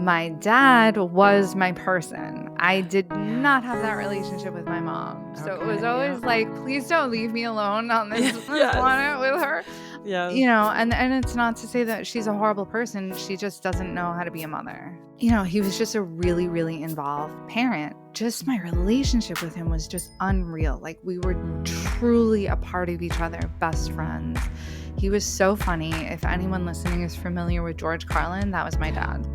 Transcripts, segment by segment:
My dad was my person. I did not have that relationship with my mom. So it was always like, please don't leave me alone on this planet with her. Yes. And it's not to say that she's a horrible person. She just doesn't know how to be a mother. He was just a really, really involved parent. Just my relationship with him was just unreal. Like, we were truly a part of each other, best friends. He was so funny. If anyone listening is familiar with George Carlin, that was my dad.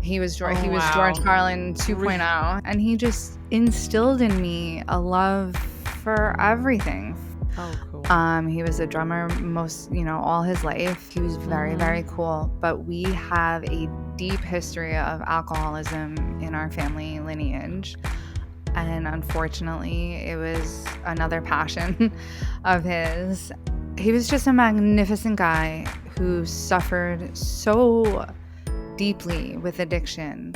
He was George Carlin 2.0, and he just instilled in me a love for everything. Oh, cool. He was a drummer all his life. He was very, very cool. But we have a deep history of alcoholism in our family lineage. And unfortunately, it was another passion of his. He was just a magnificent guy who suffered so deeply with addiction.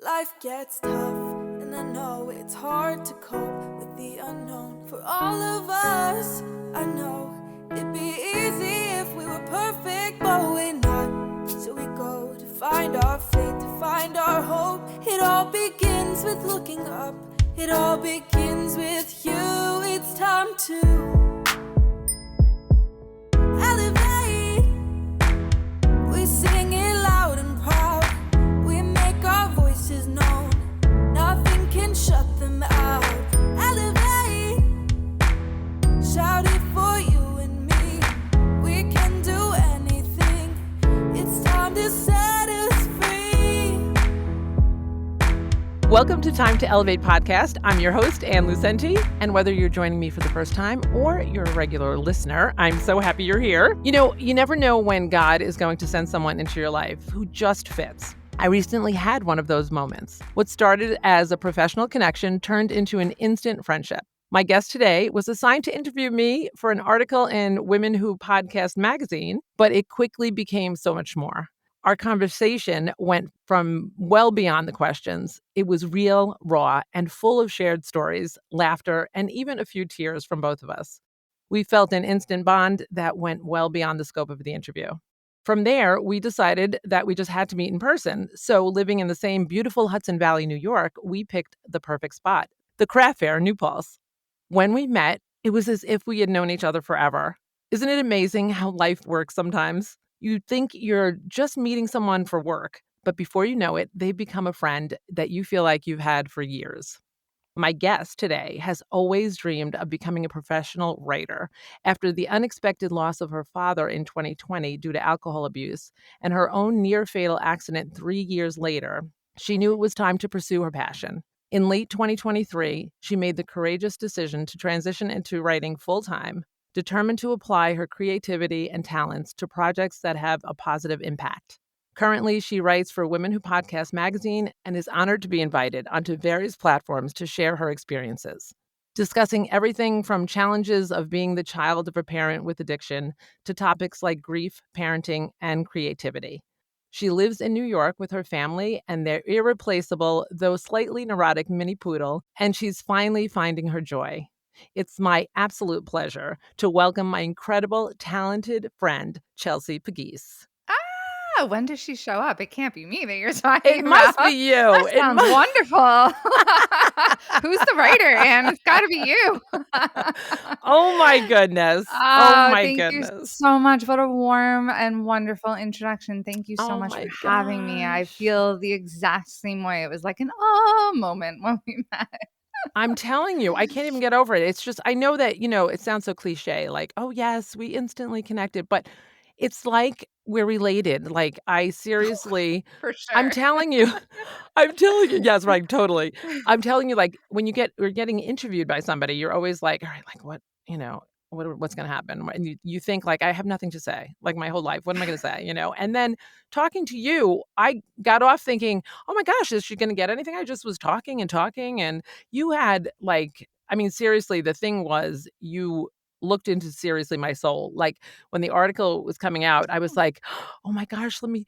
Life gets tough, and I know it's hard to cope with the unknown. For all of us, I know it'd be easy if we were perfect, but we're not. So we go to find our faith, to find our hope. It all begins with looking up. It all begins with you. It's time to elevate. We sing it loud and proud. We make our voices known. Nothing can shut them out. Elevate. Shout it for you and me. We can do anything. It's time to set us free. Welcome to Time to Elevate podcast. I'm your host, Ann Lucente. And whether you're joining me for the first time or you're a regular listener, I'm so happy you're here. You never know when God is going to send someone into your life who just fits. I recently had one of those moments. What started as a professional connection turned into an instant friendship. My guest today was assigned to interview me for an article in Women Who Podcast magazine, but it quickly became so much more. Our conversation went from well beyond the questions. It was real, raw, and full of shared stories, laughter, and even a few tears from both of us. We felt an instant bond that went well beyond the scope of the interview. From there, we decided that we just had to meet in person. So living in the same beautiful Hudson Valley, New York, we picked the perfect spot, the craft fair, New Paltz. When we met, it was as if we had known each other forever. Isn't it amazing how life works sometimes? You think you're just meeting someone for work, but before you know it, they've become a friend that you feel like you've had for years. My guest today has always dreamed of becoming a professional writer. After the unexpected loss of her father in 2020 due to alcohol abuse and her own near-fatal accident 3 years later, she knew it was time to pursue her passion. In late 2023, she made the courageous decision to transition into writing full-time, determined to apply her creativity and talents to projects that have a positive impact. Currently, she writes for Women Who Podcast magazine and is honored to be invited onto various platforms to share her experiences, discussing everything from challenges of being the child of a parent with addiction to topics like grief, parenting, and creativity. She lives in New York with her family and their irreplaceable, though slightly neurotic mini poodle, and she's finally finding her joy. It's my absolute pleasure to welcome my incredible, talented friend, Chelsea Pegues. When does she show up? It can't be me that you're talking It must about. be you. That sounds wonderful. Who's the writer, Anne? It's got to be you. Oh, my goodness. Oh, my goodness. Thank you so much. What a warm and wonderful introduction. Thank you so much for having me. I feel the exact same way. It was like an moment when we met. I'm telling you, I can't even get over it. It's just, I know that, it sounds so cliche, like, oh, yes, we instantly connected, but it's like we're related. Like, I seriously, For sure. I'm telling you, yes, right, totally. I'm telling you, like, when you're getting interviewed by somebody, you're always like, all right, like, what's going to happen? And you think, like, I have nothing to say, like, my whole life. What am I going to say? And then talking to you, I got off thinking, oh my gosh, is she going to get anything? I just was talking. And you had, like, I mean, seriously, the thing was, you looked into seriously my soul. Like, when the article was coming out, I was like, oh my gosh, let me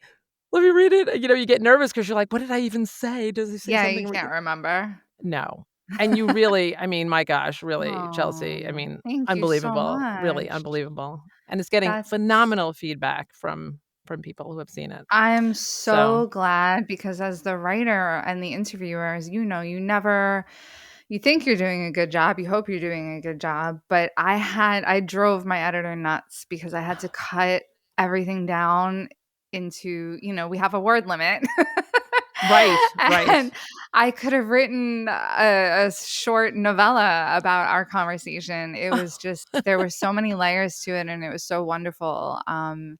read it. You get nervous because you're like, what did I even say? Does he say something? Yeah, you can't remember. No. And you really, I mean, my gosh, really, Chelsea, Thank unbelievable, you so much. really unbelievable. And it's getting phenomenal feedback from from people who have seen it. I'm So so glad because as the writer and the interviewer, as you know, you think you're doing a good job, you hope you're doing a good job, but I drove my editor nuts because I had to cut everything down into, we have a word limit. right. And I could have written a short novella about our conversation. It was just, there were so many layers to it, and it was so wonderful. And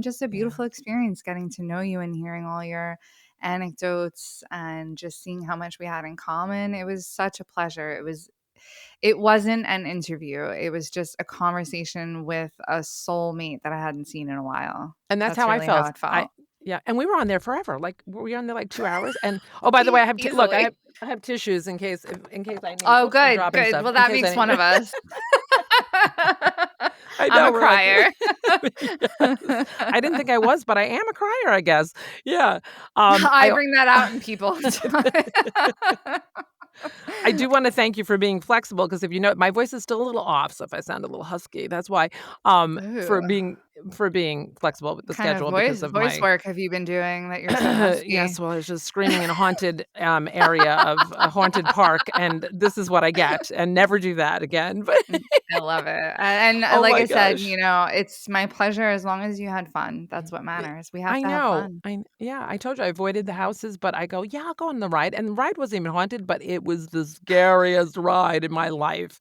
just a Yeah. beautiful experience getting to know you and hearing all your anecdotes and just seeing how much we had in common. It was such a pleasure. It wasn't an interview. It was just a conversation with a soulmate that I hadn't seen in a while. And that's That's how I really how felt. it felt. Yeah, and we were on there forever. Like, were we on there like 2 hours? And oh, by the way, Easily. I have tissues in case I need. Oh, Oops, I'm good, dropping good. stuff. Well, In that case I makes need. one of us. I I'm know, a we're like crier. yes. I didn't think I was, but I am a crier, I guess. Yeah. I bring that out in people. I do want to thank you for being flexible because if you know my voice is still a little off, so if I sound a little husky, that's why. Ooh. For being flexible with the Kind of schedule because of voice my work have you been doing that you're so husky? yes, well, I was just screaming in a haunted area of a haunted park, and this is what I get, and never do that again. But I love it. And oh like my I said, gosh. it's my pleasure as long as you had fun. That's what matters. We have I to have know. fun. I told you I avoided the houses, but I go, yeah, I'll go on the ride. And the ride wasn't even haunted, but it was the scariest ride in my life.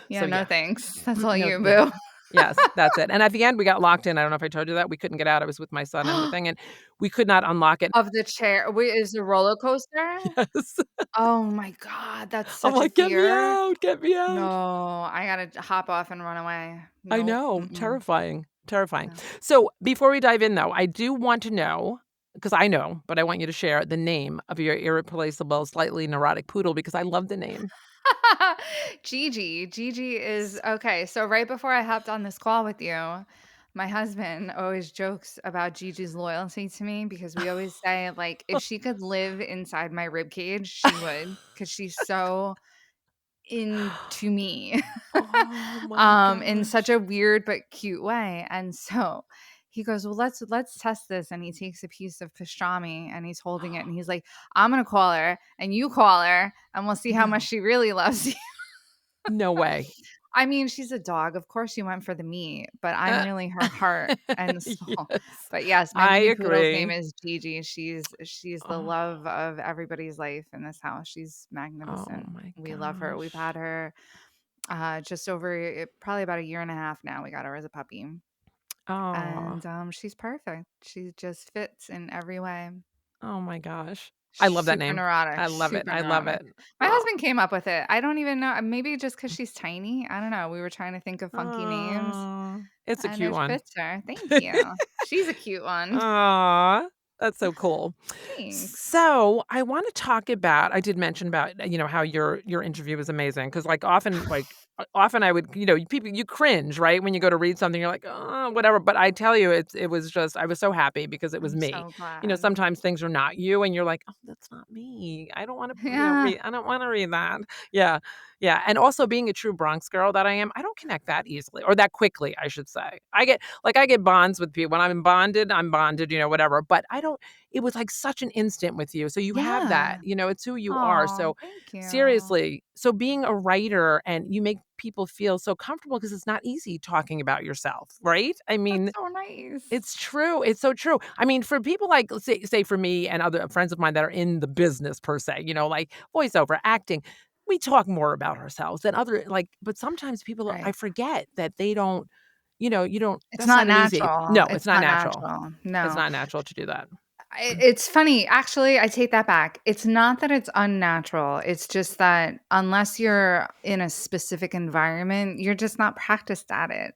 Yeah, So no yeah. thanks. That's all No, you, yeah. boo. Yes, that's it. And at the end we got locked in. I don't know if I told you that. We couldn't get out. I was with my son and the thing, and we could not unlock it. Of the chair. Wait, is the roller coaster? Yes. Oh my god, that's I'm such a like, get me fear. out, get me No, out. I gotta hop off and run away. I Nope. know, Mm-mm. terrifying, terrifying. No. So before we dive in, though, I do want to know because I know, but I want you to share the name of your irreplaceable, slightly neurotic poodle because I love the name. Gigi. Gigi is okay. So right before I hopped on this call with you, my husband always jokes about Gigi's loyalty to me because we always say like if she could live inside my rib cage, she would because she's so into me. Oh my In such a gosh. weird but cute way. And so he goes, "Well, let's test this." And he takes a piece of pastrami and he's holding it and he's like, "I'm gonna call her and you call her and we'll see how much No, she really loves you." no way. I mean, she's a dog. Of course you went for the meat, but I'm Uh, really her heart and soul. yes, But yes, my I mini poodle's name agree. is Gigi. She's the Oh, love of everybody's life in this house. She's oh magnificent. my We love her. We've gosh. had her just over probably about a year and a half now. We got her as a puppy. Oh, And she's perfect. She just fits in every way. oh my gosh. I love that Super name. neurotic, I love it. super I love neurotic. it. My Oh, husband came up with it. I don't even know. Maybe just because she's tiny. I don't know. We were trying to think of funky names, it's a and cute it one. fits her. Thank you. She's a cute one. Aw, that's so cool. Thanks. So, I wanna talk about I did mention about, how your interview was amazing because, like, often I would people you cringe, right, when you go to read something, you're like, "Oh, whatever," but I tell you, it was just I was so happy because it was I'm me. so glad. Sometimes things are not you, and you're like, "Oh, that's not me. I don't wanna, Yeah. read I don't wanna read that." Yeah, yeah, and also being a true Bronx girl that I am, I don't connect that easily or that quickly, I should say. I get bonds with people. When I'm bonded, whatever, but I don't it was like such an instant with you. So you have that, Yeah. it's who you are. Oh, So thank you. seriously, so being a writer and you make people feel so comfortable because it's not easy talking about yourself, right? I mean, That's so nice. it's true. It's so true. I mean, for people like say for me and other friends of mine that are in the business per se, like voiceover, acting, we talk more about ourselves than other but sometimes people I Right. forget that they don't, you don't It's that's not not an easy. natural. No, it's It's not not natural. natural. It's No. not natural to do that. It's funny, actually, I take that back. It's not that it's unnatural. It's just that unless you're in a specific environment, you're just not practiced at it.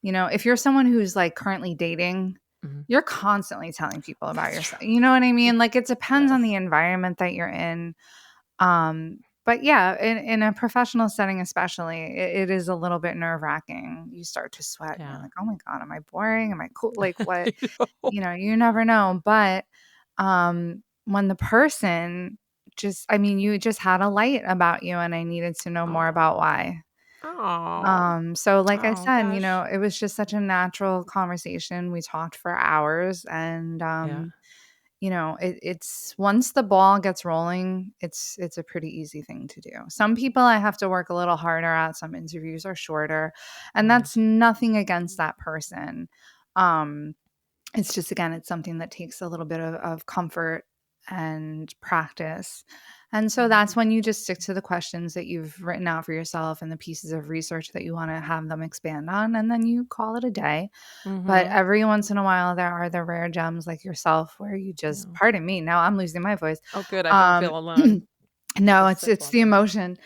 If you're someone who's like currently dating, Mhm. you're constantly telling people about That's true. yourself. You know what I Y mean? Like it depends on yes. the environment that you're in. But yeah, in a professional setting, especially, it is a little bit nerve wracking. You start to sweat and you're Yeah. like, oh my God, am I boring? Am I cool? Like what? I know. You never know. But when the person you just had a light about you and I needed to know more about Oh. why. Oh. So like I Oh said, gosh. it was just such a natural conversation. We talked for hours and Yeah. it's once the ball gets rolling, it's a pretty easy thing to do. Some people I have to work a little harder at, some interviews are shorter, and Right. that's nothing against that person. Um it's just, again, it's something that takes a little bit of comfort and practice. And so Mhm. that's when you just stick to the questions that you've written out for yourself and the pieces of research that you want to have them expand on, and then you call it a day. But Mhm. every once in a while, there are the rare gems like yourself where you just, Yeah. pardon me, now I'm losing my voice. Oh, good. I don't Um, feel alone. no, Feel it's sick it's all the the time. emotion.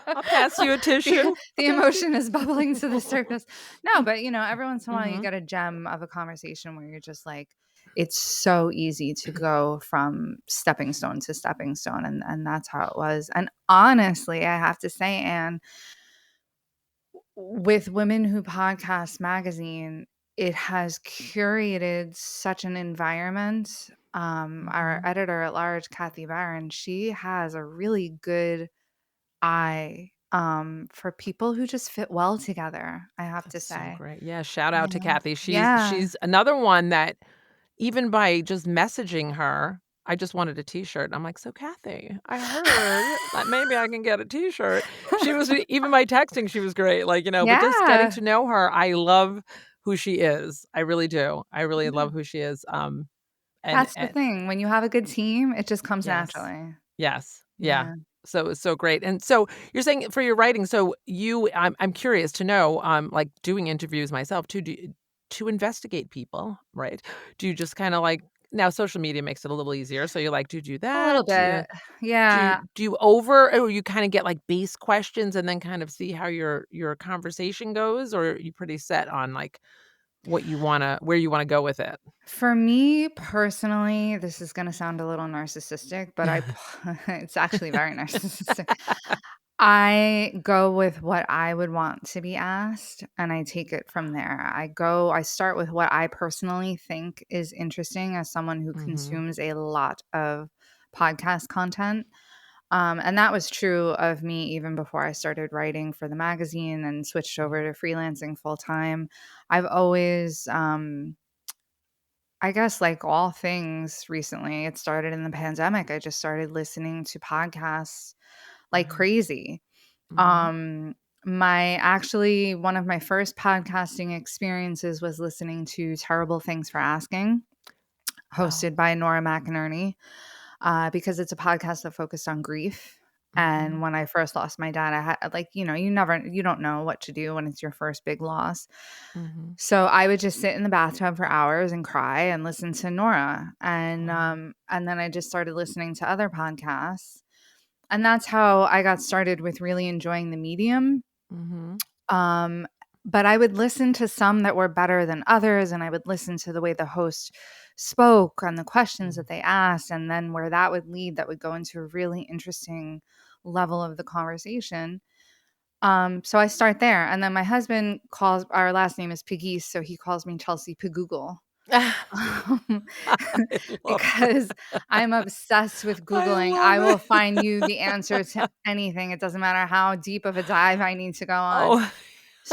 I'll pass you a the, tissue. the emotion is bubbling to the surface. No, but every once in a while you Mhm. get a gem of a conversation where you're just like, it's so easy to go from stepping stone to stepping stone. And that's how it was. And honestly, I have to say, Anne, with Women Who Podcast magazine, it has curated such an environment. Our Mhm. editor at large, Kathy Barron, she has a really good eye for people who just fit well together, I have to That's so say. great. Yeah, shout out to Yeah. Kathy. Yeah. She's another one that even by just messaging her, I just wanted a T-shirt. I'm like, "So Kathy, I heard that maybe I can get a T-shirt." She was even by texting, she was great, like, but just getting Yeah. to know her, I love who she is. I really do. I really Yeah. love who she is. And That's the and thing. When you have a good team, it just comes yes. naturally. Yes. Yeah. Yeah. So it's so great. And so you're saying for your writing, so I'm curious to know, like doing interviews myself too, to investigate people, right? Do you just kind of like now social media makes it a little easier. So you like to do A little that? bit. Do you Yeah. do you over or you kind of get like base questions and then kind of see how your conversation goes, or are you pretty set on like where you wanna go with it? For me personally, this is gonna sound a little narcissistic, but it's actually very narcissistic. I go with what I would want to be asked, and I take it from there. I start with what I personally think is interesting as someone who Mhm. consumes a lot of podcast content. And that was true of me even before I started writing for the magazine and switched Yeah. over to freelancing full time. I've always, I guess, like all things recently, it started in the pandemic. I just started listening to podcasts like Right. crazy. Mhm. Um, my actually one of my first podcasting experiences was listening to Terrible Things for Asking, Wow. hosted by Nora McInerney, because it's a podcast that focused on grief. And Mhm. when I first lost my dad, I had like, you don't know what to do when it's your first big loss. Mhm. So I would just sit in the bathtub for hours and cry and listen to Nora. Wow. And then I just started listening to other podcasts. And that's how I got started with really enjoying the medium. Mhm. Um, but I would listen to some that were better than others, and I would listen to the way the host spoke and the questions Mm. that they asked, and then where that would lead, that would go into a really interesting level of the conversation. So I start there, and then my husband calls. Our last name is Pegues, so he calls me Chelsea Pagoogle. Um, I love because that. I'm obsessed with I Googling. I will love find you it. the answer to anything. It doesn't matter how deep of a dive I need to go on. Oh.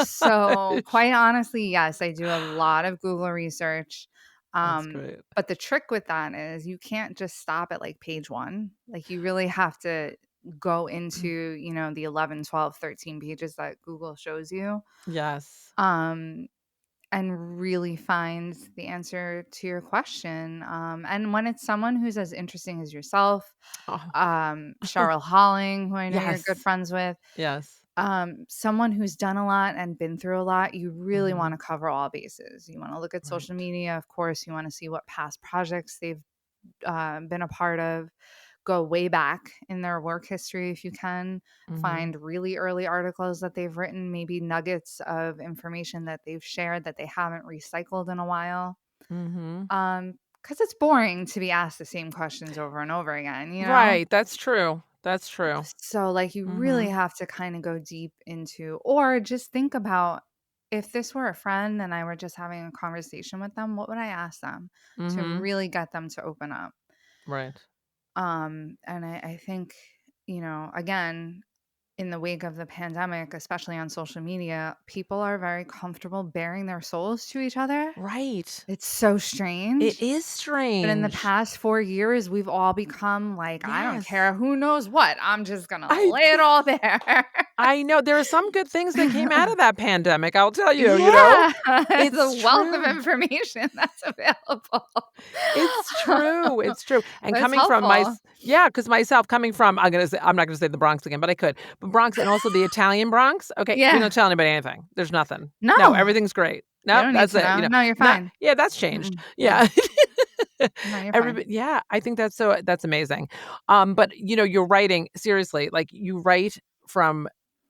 So, quite honestly, yes, I do a lot of Google research. That's Um, great. but the trick with that is you can't just stop at like page one. Like, you really have to go into, the 11, 12, 13 pages that Google shows you. Yes. Um, and really find the answer to your question. And when it's someone who's as interesting as yourself, Oh. Cheryl Holling, who I know you're good Yes. friends with, Yes. someone who's done a lot and been through a lot, you really want Mhm. to cover all bases. You want to look at social Right. media, of course. You want to see what past projects they've been a part of. Go way back in their work history if you can. Mhm. Find really early articles that they've written, maybe nuggets of information that they've shared that they haven't recycled in a while. Mhm. Because it's boring to be asked the same questions over and over again. Right, that's true. That's true. So, like, you really Mhm. have to kind of go deep into, or just think about, if this were a friend and I were just having a conversation with them, what would I ask them to Mhm. really get them to open up? Right. And I think, again, in the wake of the pandemic, especially on social media, people are very comfortable baring their souls to each other. Right. It's so It strange. is But in the strange. past 4 years, we've all become like, I don't Yes. care who knows what. I'm just gonna I lay it all there. I know there are some good things that came out of that pandemic, I'll tell you, you know? Yeah, It's the wealth of true. information that's available. It's true, it's true, and But it's coming from helpful. yeah, because myself coming from I'm not gonna say the Bronx again, but I could, but Bronx and also the Italian Bronx, okay, we Yeah. don't tell anybody anything. There's nothing. No, No, everything's great. you Nope, don't need that's to it, know. No, you're not fine. yeah, that's changed. Mm-mm. Yeah. Yeah. No, you're fine. Everybody yeah, I think that's amazing. But, you're writing seriously, like, you write from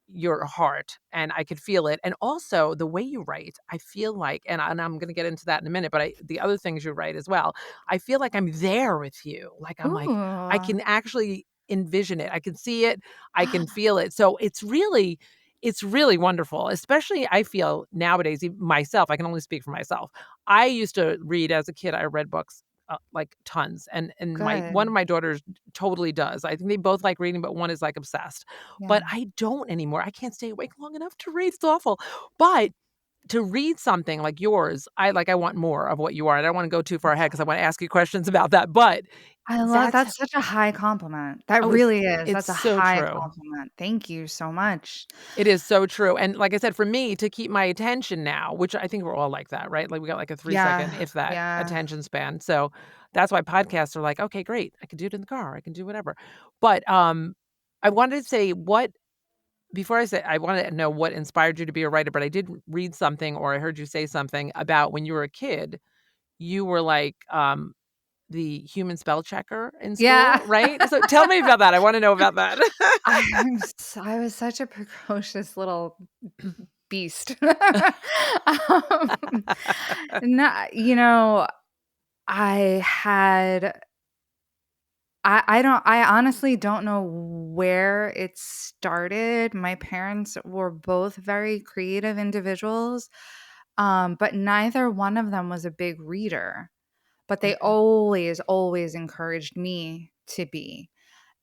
your heart, and I could feel it, and also the way you write, I feel like and I'm gonna get into that in a minute, but the other things you write as well, I feel like I'm there with you, like, I'm like, I Ooh. can actually envision it, I can see it, I can feel it, so it's really wonderful, especially I feel nowadays, myself, I can only speak for myself. I used to read as a kid, I read books, like tons, and one of Good. my daughters totally does. I think they both like reading, but one is like obsessed. But Yeah. I don't anymore. I can't stay awake long enough to read. It's awful. But to read something like yours, I want more of what you are. I don't want to go too far ahead because I want to ask you questions about that. But I love that's that's such a high compliment. That oh, really is. it's That's a so high true. compliment. Thank you so much. It is so true, and like I said, for me to keep my attention now, which I think we're all like that, right? Like, we got, like, a 3-second, Yeah. if that, Yeah. attention span, so that's why podcasts are like, "Okay, great. I can do it in the car. I can do whatever." But, I wanted to say what before I say I wanted to know what inspired you to be a writer, but I did read something or I heard you say something about when you were a kid, you were like, the human spell checker in Yeah. school, right? So tell me about that. I wanna know about that. I was such a precocious little beast. Um, no, I had I honestly don't know where it started. My parents were both very creative individuals, but neither one of them was a big reader. But they Okay. always, always encouraged me to be.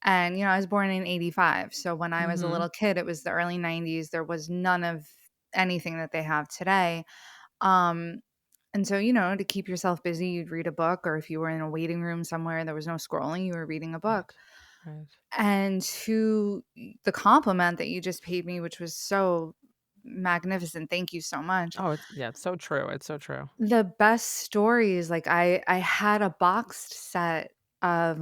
And, I was born in 85. So when I was a Mhm. little kid, it was the early 90s. There was none of anything that they have today. Um, and so, to keep yourself busy, you'd read a book, or if you were in a waiting room somewhere, there was no scrolling, you were reading a book. Right. Right. And to the compliment that you just paid me, which was so magnificent, thank you so much. Oh, it's so true, it's so true. The best stories, like I had a boxed set of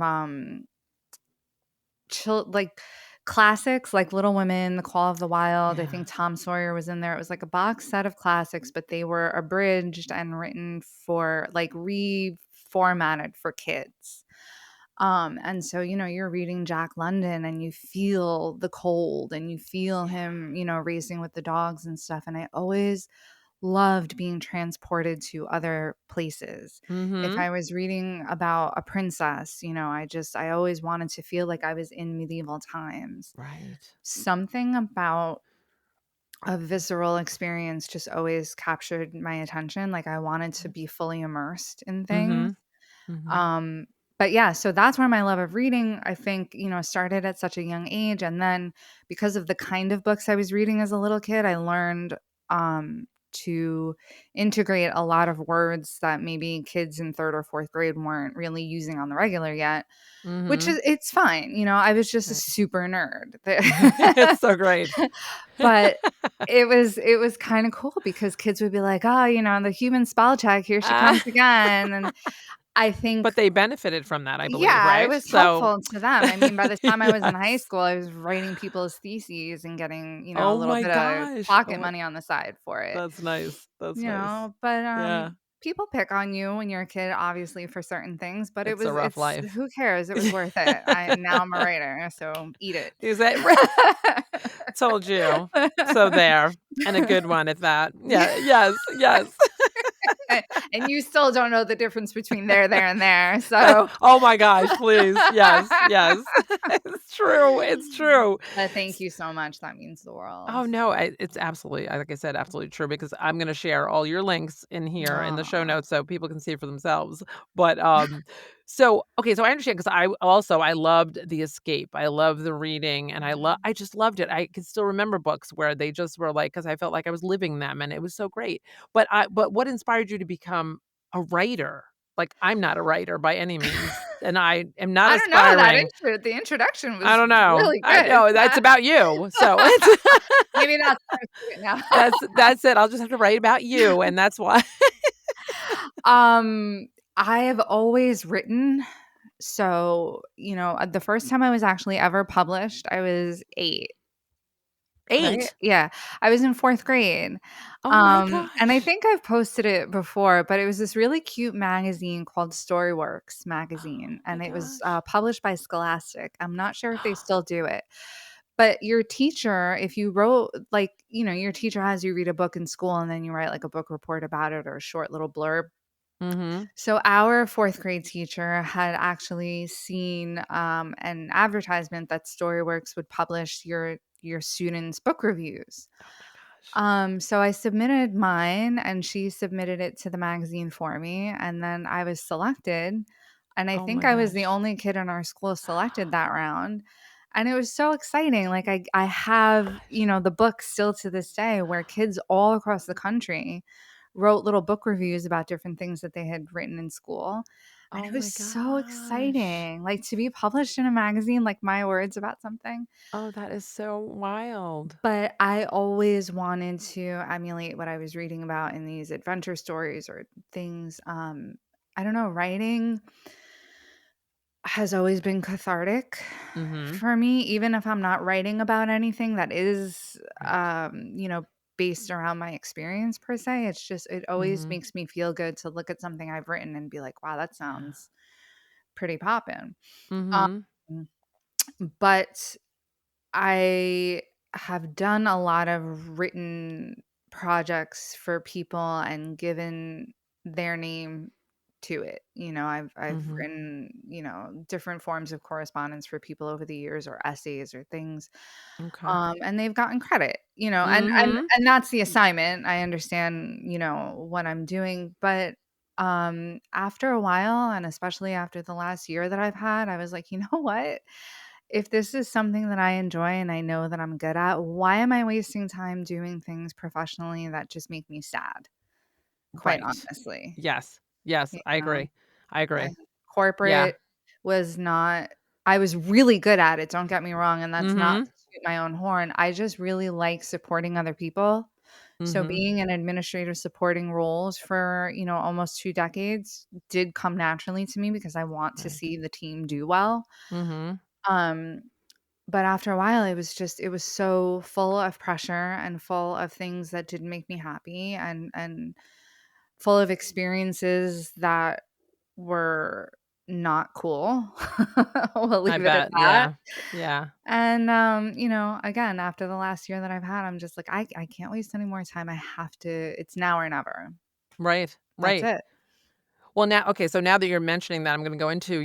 like classics like Little Women, The Call of the Wild. I Yeah. think Tom Sawyer was in there. It was like a box set of classics, but they were abridged and written for like reformatted for kids. And so, you're reading Jack London and you feel the cold and you feel him, racing with the dogs and stuff. And I always loved being transported to other places. If Mhm. I was reading about a princess, I always wanted to feel like I was in medieval times. Right. Something about a visceral experience just always captured my attention. Like I wanted to be fully immersed in things. Mhm. Mhm. Um, but yeah, so that's where my love of reading, I think, started at such a young age. And then because of the kind of books I was reading as a little kid, I learned to integrate a lot of words that maybe kids in third or fourth grade weren't really using on the regular yet, which Mhm. is it's fine. I was just a Right. super nerd. It's so great. But it was kind of cool because kids would be like, "Oh, the human spell check, here she Ah, comes again." And I think but they benefited from that, I believe, yeah, it right? was So helpful to them. I mean, by the time I was in high yes. school, I was writing people's theses and getting, a Oh little my bit of gosh. Oh pocket my money on the side for it. that's nice. That's nice. But Yeah. people pick on you when you're a kid, obviously for certain things, but It's a rough it's life. who cares? It was worth it. Now I'm a writer, so eat it. Is that told you. So there, and a good one at that. Yeah, yes, yes. And you still don't know the difference between there, and there. So Oh my gosh, please. Yes, yes. It's true. It's true. But thank you so much. That means the Oh, world. no, it's absolutely, like I said, absolutely true because I'm gonna share all your links in here in the show Aw. notes so people can see for themselves. But, okay, so I understand because I loved the escape. I love the reading, and I just loved it. I can still remember books where they just were like because I felt like I was living them, and it was so great. But what inspired you to become a writer? Like, I'm not a writer by any means, and I am not I don't know, that aspiring. the introduction I was don't know. really I good. know, that's about you, so it's Maybe that's how I see it now. that's it. I'll just have to write about you, and that's why. Um, I have always written. So, the first time I was actually ever published, I was 8, right? 8? Yeah. I was in 4th grade. Oh my And I gosh. think I've posted it before, but it was this really cute magazine called Storyworks Oh magazine, my and it was, gosh. published by Scholastic. I'm not sure if they still do it. But your teacher, if you wrote like, your teacher has you read a book in school and then you write like a book report about it or a short little blurb. Mhm. So our 4th grade teacher had actually seen an advertisement that Storyworks would publish your students' book reviews. Oh my gosh. So I submitted mine and she submitted it to the magazine for me. And then I was selected. And I Oh think my I was the gosh. only kid in our school selected that round. And it was so exciting. Like I have, Gosh. the book still to this day where kids all across the country wrote little book reviews about different things that they had written in school. And Oh it was my so gosh. exciting. Like to be published in a magazine, like my words about something. Oh, that is so wild. But I always wanted to emulate what I was reading about in these adventure stories or things. I don't know, writing has always been cathartic Mhm. for me, even if I'm not writing about anything that is, Right. based around my experience per se. It's just, it always Mhm. makes me feel good to look at something I've written and be like, wow, that Yeah. sounds pretty poppin'. Um, Mhm. but I have done a lot of written projects for people and given their name to it. I've Mhm. written, different forms of correspondence for people over the years or essays or things. Okay. And they've gotten credit, Mhm. and that's the assignment. I understand, what I'm doing, but after a while, and especially after the last year that I've had, I was like, you know what? If this is something that I enjoy and I know that I'm good at, why am I wasting time doing things professionally that just make me sad? Quite Right. honestly, Yes. Yes, you I know, agree. I and agree. Yeah. corporate was not. I was really good at it, don't get me wrong, and that's not Mhm. to toot my own horn. I just really like supporting other people. So Mhm. being in administrative supporting roles for, almost 2 decades did come naturally to me because I want to Right. see the team do well. Mhm. Um, But after a while, it was so full of pressure and full of things that didn't make me happy and full of experiences that were not cool. We'll I leave it at bet. that. Yeah. Yeah. And, again, after the last year that I've had, I'm just like, I can't waste any more time. I have to, it's now or never. Right. That's Right. it. Well, now okay, so now that you're mentioning that, I'm gonna go into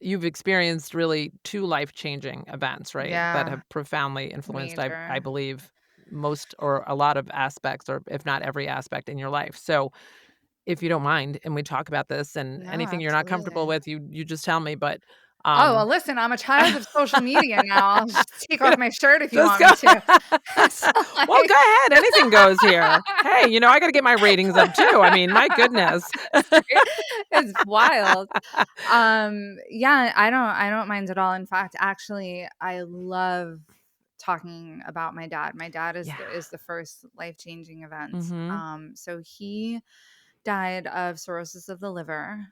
you've experienced really 2 life-changing events, right, that Yeah, have profoundly influenced, I major. believe, most or a lot of aspects or if not every aspect in your life. So, if you don't mind, and we talk about this and No, anything you're not comfortable absolutely. with, you just tell me, but, Oh, well, um listen, I'm a child of social media now. I'll just take off Yeah, my shirt if you just want go me to. So, Well, like go ahead, anything goes here. Hey, I gotta get my ratings up too, I mean, my goodness. it's wild. Yeah, I don't mind at all. In fact, actually, I love talking about my dad. My dad is Yeah. the first life-changing event. Mhm. So he died of cirrhosis of the liver.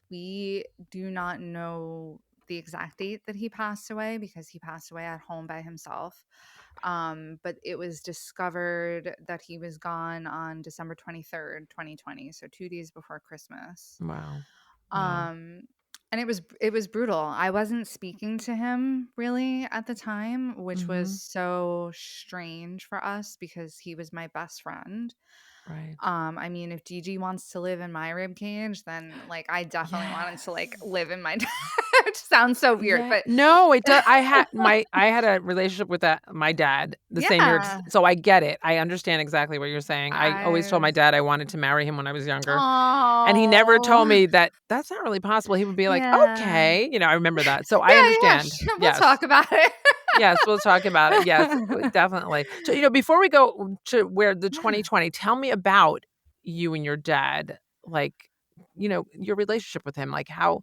We do not know the exact date that he passed away because he passed away at home by himself. But it was discovered that he was gone on December 23rd, 2020, so 2 days before Christmas. Wow. Wow. Um, and it was brutal. I wasn't speaking to him really at the time, which was Mhm. so strange for us because he was my best friend. Right. I mean, if Gigi wants to live in my rib cage, then like I definitely wanted to like Yes. live in my It sounds so weird, Yeah. but No, it does. I had a relationship with my dad the same year, yeah. so I get it. I understand exactly what you're saying. I always told I my dad I wanted to marry him when I was younger, and he never told Oh. me that that's not really possible. He would be like, Yeah. "Okay," I remember that. So I Yeah, yeah, understand. we'll Yes. talk about it. Yes, we'll talk about it. Yes, definitely. So, before we go to where the Yeah. 2020, tell me about you and your dad, like, your relationship with him, like how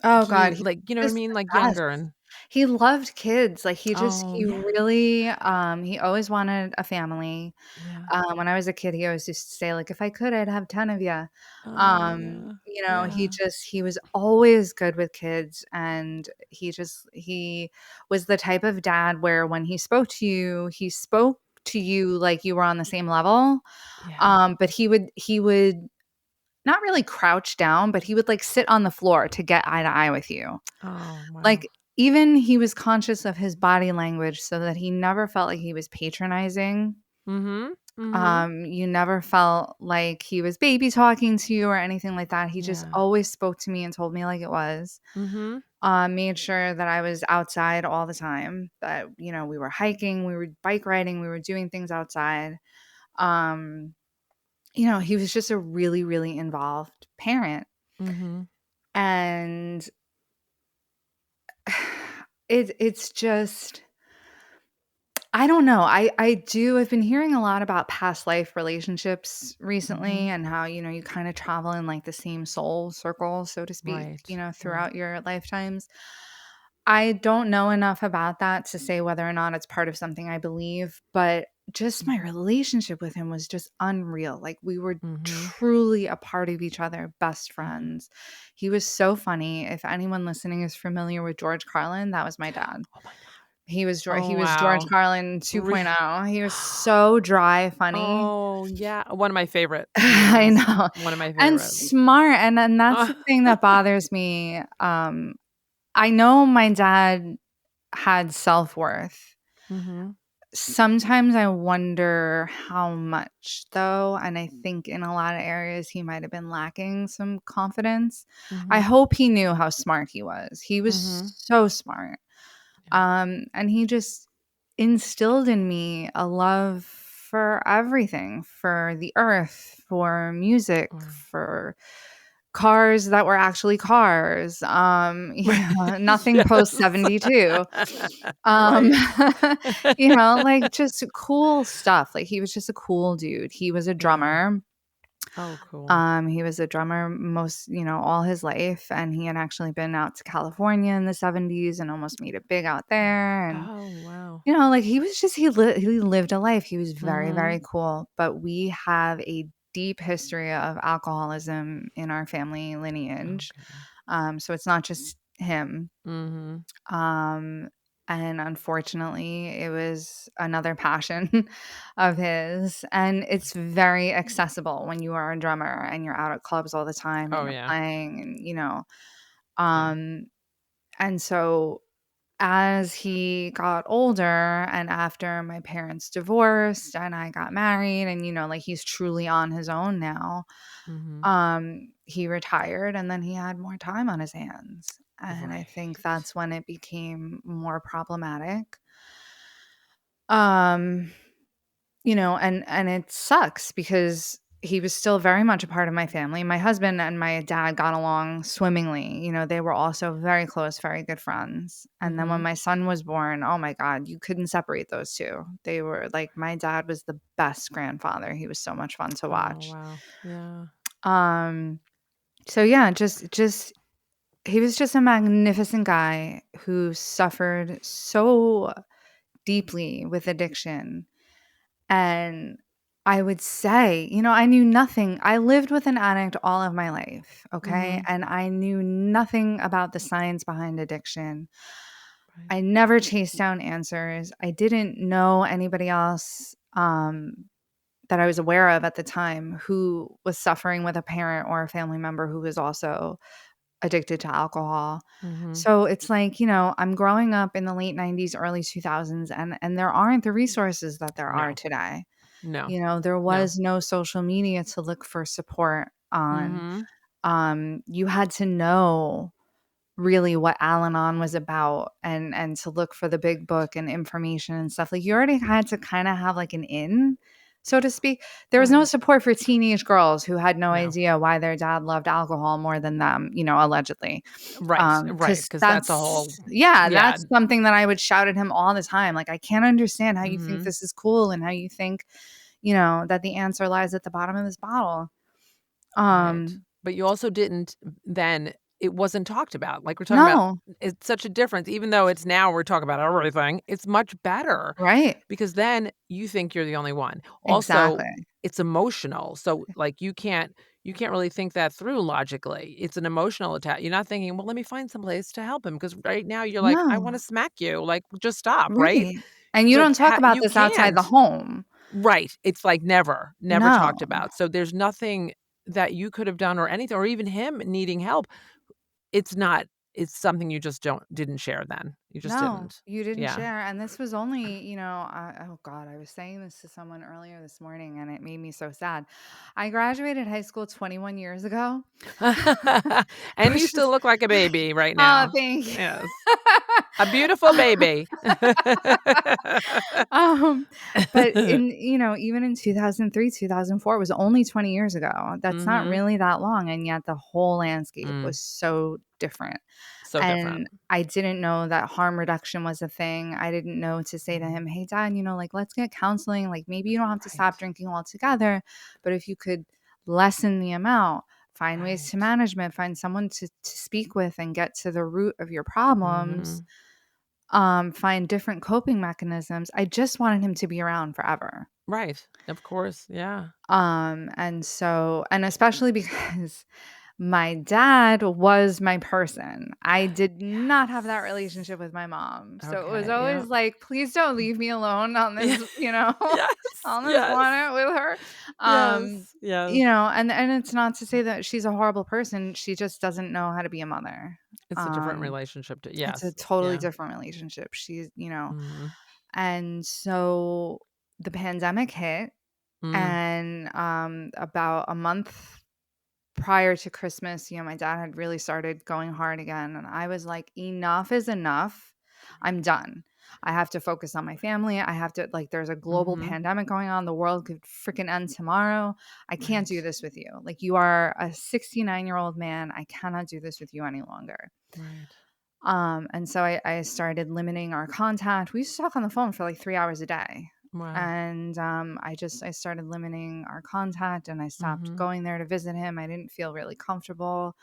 Oh he god, he's like, you know what I just mean? the Like best. younger and He loved kids, like, oh, he yeah. really, he always wanted a family. Yeah. When I was a kid, he always used to say, like, "If I could, I'd have 10 of you." Oh, yeah. Yeah. He was always good with kids, and he was the type of dad where when he spoke to you like you were on the same level, Yeah. but he would not really crouch down, but he would, like, sit on the floor to get eye to eye with you. Oh, wow. Like, even he was conscious of his body language so that he never felt like he was patronizing. Mhm. Mhm. You never felt like he was baby talking to you or anything like that. He just Yeah. always spoke to me and told me like it was. Mhm. Made sure that I was outside all the time, that, we were hiking, we were bike riding, we were doing things outside. Um, he was just a really, really involved parent. Mhm. And it's just I don't know. I've been hearing a lot about past life relationships recently Mhm. and how, you kind of travel in like the same soul circle, so to speak, Right. Right. throughout your lifetimes. I don't know enough about that to say whether or not it's part of something I believe, but just my Mhm. relationship with him was just unreal. Like we were Mhm. truly a part of each other, best Yeah. friends. He was so funny. If anyone listening is familiar with George Carlin, that was my dad. Oh my god. He Oh, was George wow. Carlin Re 2.0. He was so dry funny. Oh, yeah. One of my favorite I comedians. know. One of my And favorite. smart, and that's the thing that bothers me. I know my dad had self-worth. Mhm. Sometimes I wonder how much though, and I think in a lot of areas he might have been lacking some confidence. I Mhm. hope he knew how smart he was. He was Mhm. so smart. Yeah. And he just instilled in me a love for everything, for the earth, for music, Wow. for cars that were actually cars. Nothing post Yes. 72. Um, Right. like just cool stuff. Like he was just a cool dude. He was a Yeah. drummer. Oh, cool. He was a drummer all his life, and he had actually been out to California in the 70s and almost made it big out there. And, Oh, wow. like he was just, he lived a life. He was very, very Mhm. cool. But we have a deep history of alcoholism in our family lineage. Okay. So it's not just him. Mhm. Um, and unfortunately, it was another passion of his. And it's very accessible when you are a drummer and you're out at clubs all the time and Oh, you're yeah. playing and. Yeah. Um, and so as he got older and after my parents divorced and I got married and like he's truly on his own now, Mhm. he retired and then he had more time on his hands. And I think Right. that's when it became more problematic. Um, and it sucks because he was still very much a part of my family. My husband and my dad got along swimmingly. They were also very close, very good friends. And then when Mhm. my son was born, oh my God, you couldn't separate those two. They were like, my dad was the best grandfather. He was so much fun to Oh, watch. wow. Yeah. Um, so yeah, just he was just a magnificent guy who suffered so deeply with addiction. And I would say, I knew nothing. I lived with an addict all of my life, okay? Mhm. And I knew nothing about the science behind addiction. Right. I never chased down answers. I didn't know anybody else that I was aware of at the time who was suffering with a parent or a family member who was also addicted to alcohol. Mhm. So it's like, I'm growing up in the late 90s, early 2000s, and there aren't the resources that there are No. today. No. There No. was no social media to look for support on. Mhm. You had to know really what Al-Anon was about and to look for the big book and information and stuff. Like, you already had to kind of have like an in, so to speak. There was no Right. support for teenage girls who had no No. idea why their dad loved alcohol more than them, allegedly. Right. Right. Because Because that's a whole, that's, yeah, yeah. that's something that I would shout at him all the time. Like, I can't understand how you think Hmm. this is cool and how you think, that the answer lies at the bottom of this bottle. Right. Um, But you also didn't then it wasn't talked about. Like we're talking about no, it's such a difference. Even though it's now we're talking about everything, it's much better right. because then you think you're the only one. Also, Exactly. it's emotional. So like you can't really think that through logically. It's an emotional attack. You're not thinking, well, let me find some place to help him because right now you're like, I want No. to smack you. Like just stop, right? Right. And you But don't talk about you this outside the can't. home. Right. It's like never talked No. about. So there's nothing that you could have done or anything or even him needing help. It's not it's something you just didn't share then. You just No, didn't. you didn't Yeah. share. And this was only, oh God, I was saying this to someone earlier this morning and it made me so sad. I graduated high school 21 years ago, And you which is, still look like a baby right oh, now. thank you. Yes. A beautiful baby. um, but even in 2003, 2004, it was only 20 years ago. That's not Mhm. really that long. And yet the whole landscape Mm. was so different. So different. And I didn't know that harm reduction was a thing. I didn't know to say to Mhm. him, hey, dad, like, let's get counseling. Like, maybe you don't have to stop Right. drinking altogether, but if you could lessen the amount, find ways to Right. management, find someone to speak with and get to the root of your problems, Mhm. find different coping mechanisms. I just wanted him to be around forever. Right. Of course. Yeah. And especially because my dad was my person. I did not have that Yes. relationship with my mom. So it was Okay. Yeah. always like, please don't leave me alone on Yeah. this, Yes. on this Yes. planet with her. Yes. Yes. And it's not to say that she's a horrible person. She just doesn't know how to be a mother. It's a different Um, relationship to it's a yes. totally Yeah. different relationship. Mhm. And so the pandemic hit, Mm. and about a month prior to Christmas, my dad had really started going hard again. And I was like, enough is enough. I'm done. I have to focus on my family. I have to, like, there's a global Mhm. pandemic going on. The world could freaking end tomorrow. I can't do Right. this with you. Like, you are a 69-year-old man. I cannot do this with you any longer. Right. And so I started limiting our contact. We used to talk on the phone for like 3 hours a day. Wow. And I started limiting our contact and I stopped Mhm. going there to visit him. I didn't feel really comfortable.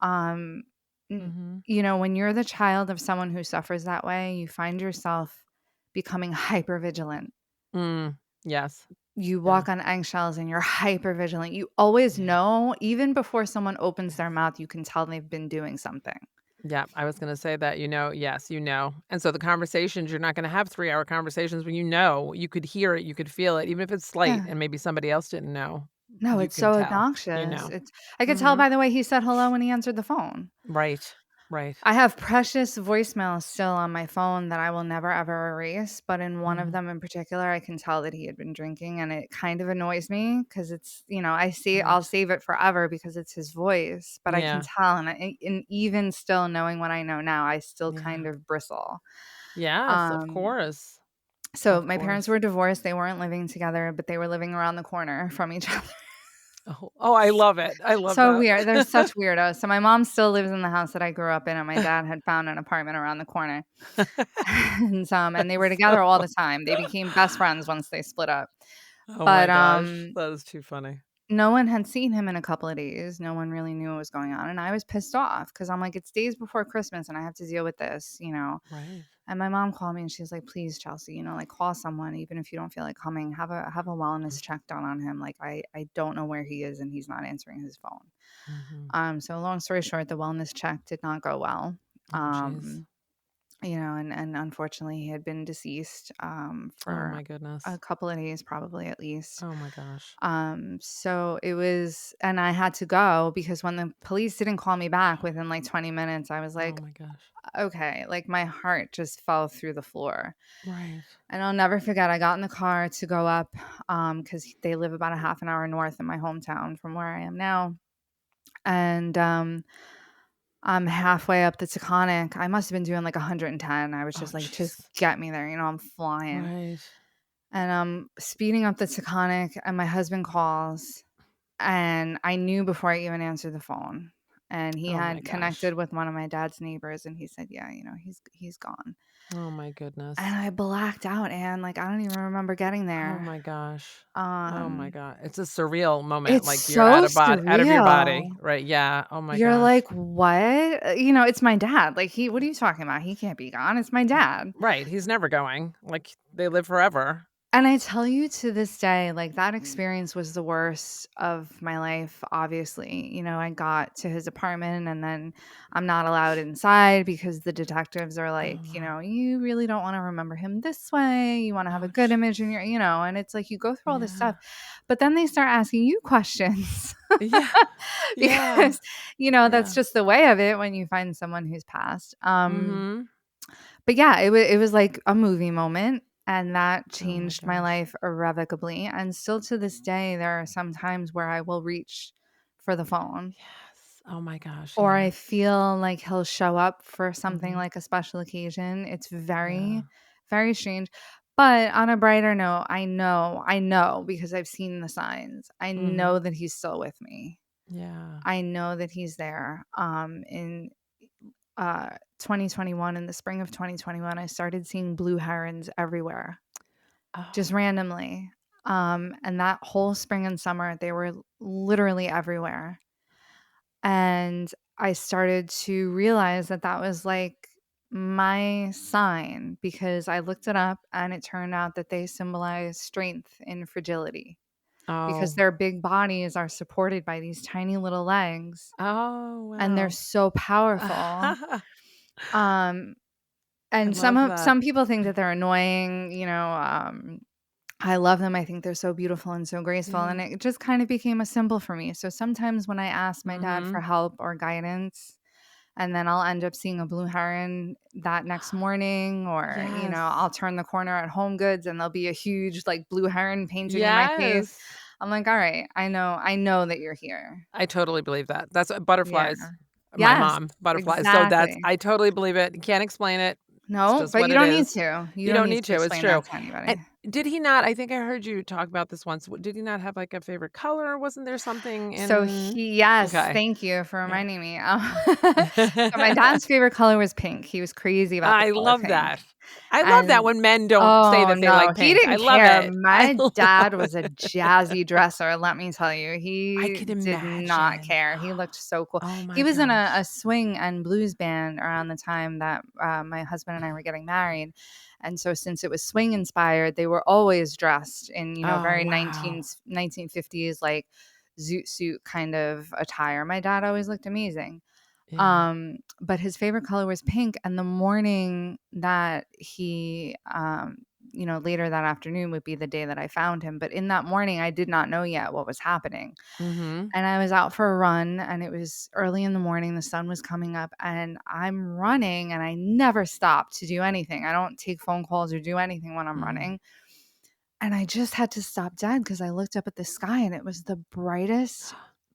Um, Mhm. when you're the child of someone who suffers that way, you find yourself becoming hyper vigilant. Mm. Yes. You Yeah. walk on eggshells and you're hyper vigilant. You always Yeah. know, even before someone opens Yes. their mouth, you can tell they've been doing something. Yeah, I was gonna say that, yes, And so the conversations, you're not gonna have 3-hour conversations when you could hear it, you could feel it, even if it's slight Yeah. and maybe somebody else didn't know, No, you it's can so tell, obnoxious. I could tell Mhm. by the way he said hello when he answered the phone. Right. Right. I have precious voicemails still on my phone that I will never ever erase, but in one of Mhm. them in particular, I can tell that he had been drinking and it kind of annoys me because it's, I'll Right. save it forever because it's his voice, but I can Yeah. tell and even still knowing what I know now, I still kind Yeah. of bristle. Yes, of Um course. so Of my parents were course. divorced. They weren't living together, but they were living around the corner from each other. Oh, I love it. I love So that. weird. They're such weirdos. So my mom still lives in the house that I grew up in, and my dad had found an apartment around the corner. And they were That's so together all funny. the time. They became best friends once they split up. Oh my But gosh, that is too funny. no one had seen him in a couple of days. No one really knew what was going on, and I was pissed off because I'm like, it's days before Christmas, and I have to deal with this. Right. And my mom called me, and she's like, "Please, Chelsea, like call someone, even if you don't feel like coming. Have a wellness check done on him. Like I don't know where he is, and he's not answering his phone." Mhm. So long story short, the wellness check did not go well. Oh, jeez. Um, and unfortunately he had been deceased Oh for my a goodness. couple of days, probably at least. Oh my gosh. So it was, and I had to go because when the police didn't call me back within like 20 minutes, I was Oh like, my gosh. okay, like my heart just fell through the floor. Right. And I'll never forget, I got in the car to go up because they live about a half an hour north in my hometown from where I am now. And I'm halfway up the Taconic. I must have been doing like 110. I was Oh, just like, just jeez. get me there. I'm flying. Right. And I'm speeding up the Taconic, and my husband calls. And I knew before I even answered the phone. And he Oh my had gosh. connected with one of my dad's neighbors, and he said, "Yeah, he's gone." Oh my goodness. And I blacked out, and like I don't even remember getting Oh there. my gosh. Oh my Um, god. It's a surreal moment, it's like you're so out of your body, surreal. right? Yeah. Oh my You're gosh. like, "What?" It's my dad. Like what are you talking about? He can't be gone. It's my dad. Right. He's never going. Like they live forever. And I tell you to this day, like that experience was the worst of my life, obviously. I got to his apartment, and then I'm not allowed inside because the detectives are Oh like, my. you really don't want to remember him this way. You want to have a Oh good image jeez. in and it's like you go through all this Yeah. stuff, but then they start asking you questions Yeah. Yeah. because, that's Yeah. just the way of it when you find someone who's passed. Mhm. But yeah, it was like a movie moment, and that Oh my changed my gosh. life irrevocably, and still to this day, there are some times where I will reach for the phone, Yes. Oh my gosh. or Yeah. I feel like he'll show up for something Mhm. like a special occasion. It's Yeah. very, very strange. But on a brighter note, I know because I've seen the signs. I Mhm. know that he's still with me. Yeah. I know that he's there. In 2021, in the spring of 2021, I started seeing blue herons everywhere, just Oh. randomly. And that whole spring and summer, they were literally everywhere. And I started to realize that that was like my sign, because I looked it up and it turned out that they symbolize strength in fragility, because Oh. their big bodies are supported by these tiny little legs, Oh, and they're wow. so powerful. I Um, And love that. some people think that they're annoying, I love them. I think they're so beautiful and so graceful, Yeah. and it just kind of became a symbol for me. So sometimes when I ask my dad for Mhm. help or guidance, and then I'll end up seeing a blue heron that next morning, or Yes. I'll turn the corner at Home Goods and there'll be a huge like blue heron painting in my face. Yes. I'm like, "All right, I know that you're here." I totally believe that. That's Yeah. butterflies. My Yes, mom, butterflies. So that's exactly. I totally believe it. You can't explain it. It's No, just but what you it don't need is. to. You You don't don't need need to to. It's explain true. that to And anybody. did he not I think I heard you talk about this once. Did he not have, like, a favorite color? Wasn't there something So in yes, Okay. thank you for Yeah. reminding me. So my dad's favorite color was pink. He was crazy about the I color love pink. that. I love that And when men don't say oh that they no, like he pink. I didn't love care. it. I My love dad was a it. jazzy dresser, let me tell you. I He can did not imagine. care. He looked so cool. Oh He my was in a gosh. swing and blues band around the time that my husband and I were getting married. And so since it was swing inspired, they were always dressed in, Oh, very wow. 1950s, like zoot suit kind of attire. My dad always looked amazing. Yeah. But his favorite color was pink. And the morning that he, later that afternoon would be the day that I found him. But in that morning, I did not know yet what was happening. Mhm. And I was out for a run, and it was early in the morning. The sun was coming up, and I'm running, and I never stop to do anything. I don't take phone calls or do anything when I'm Mhm. running. And I just had to stop dead because I looked up at the sky, and it was the brightest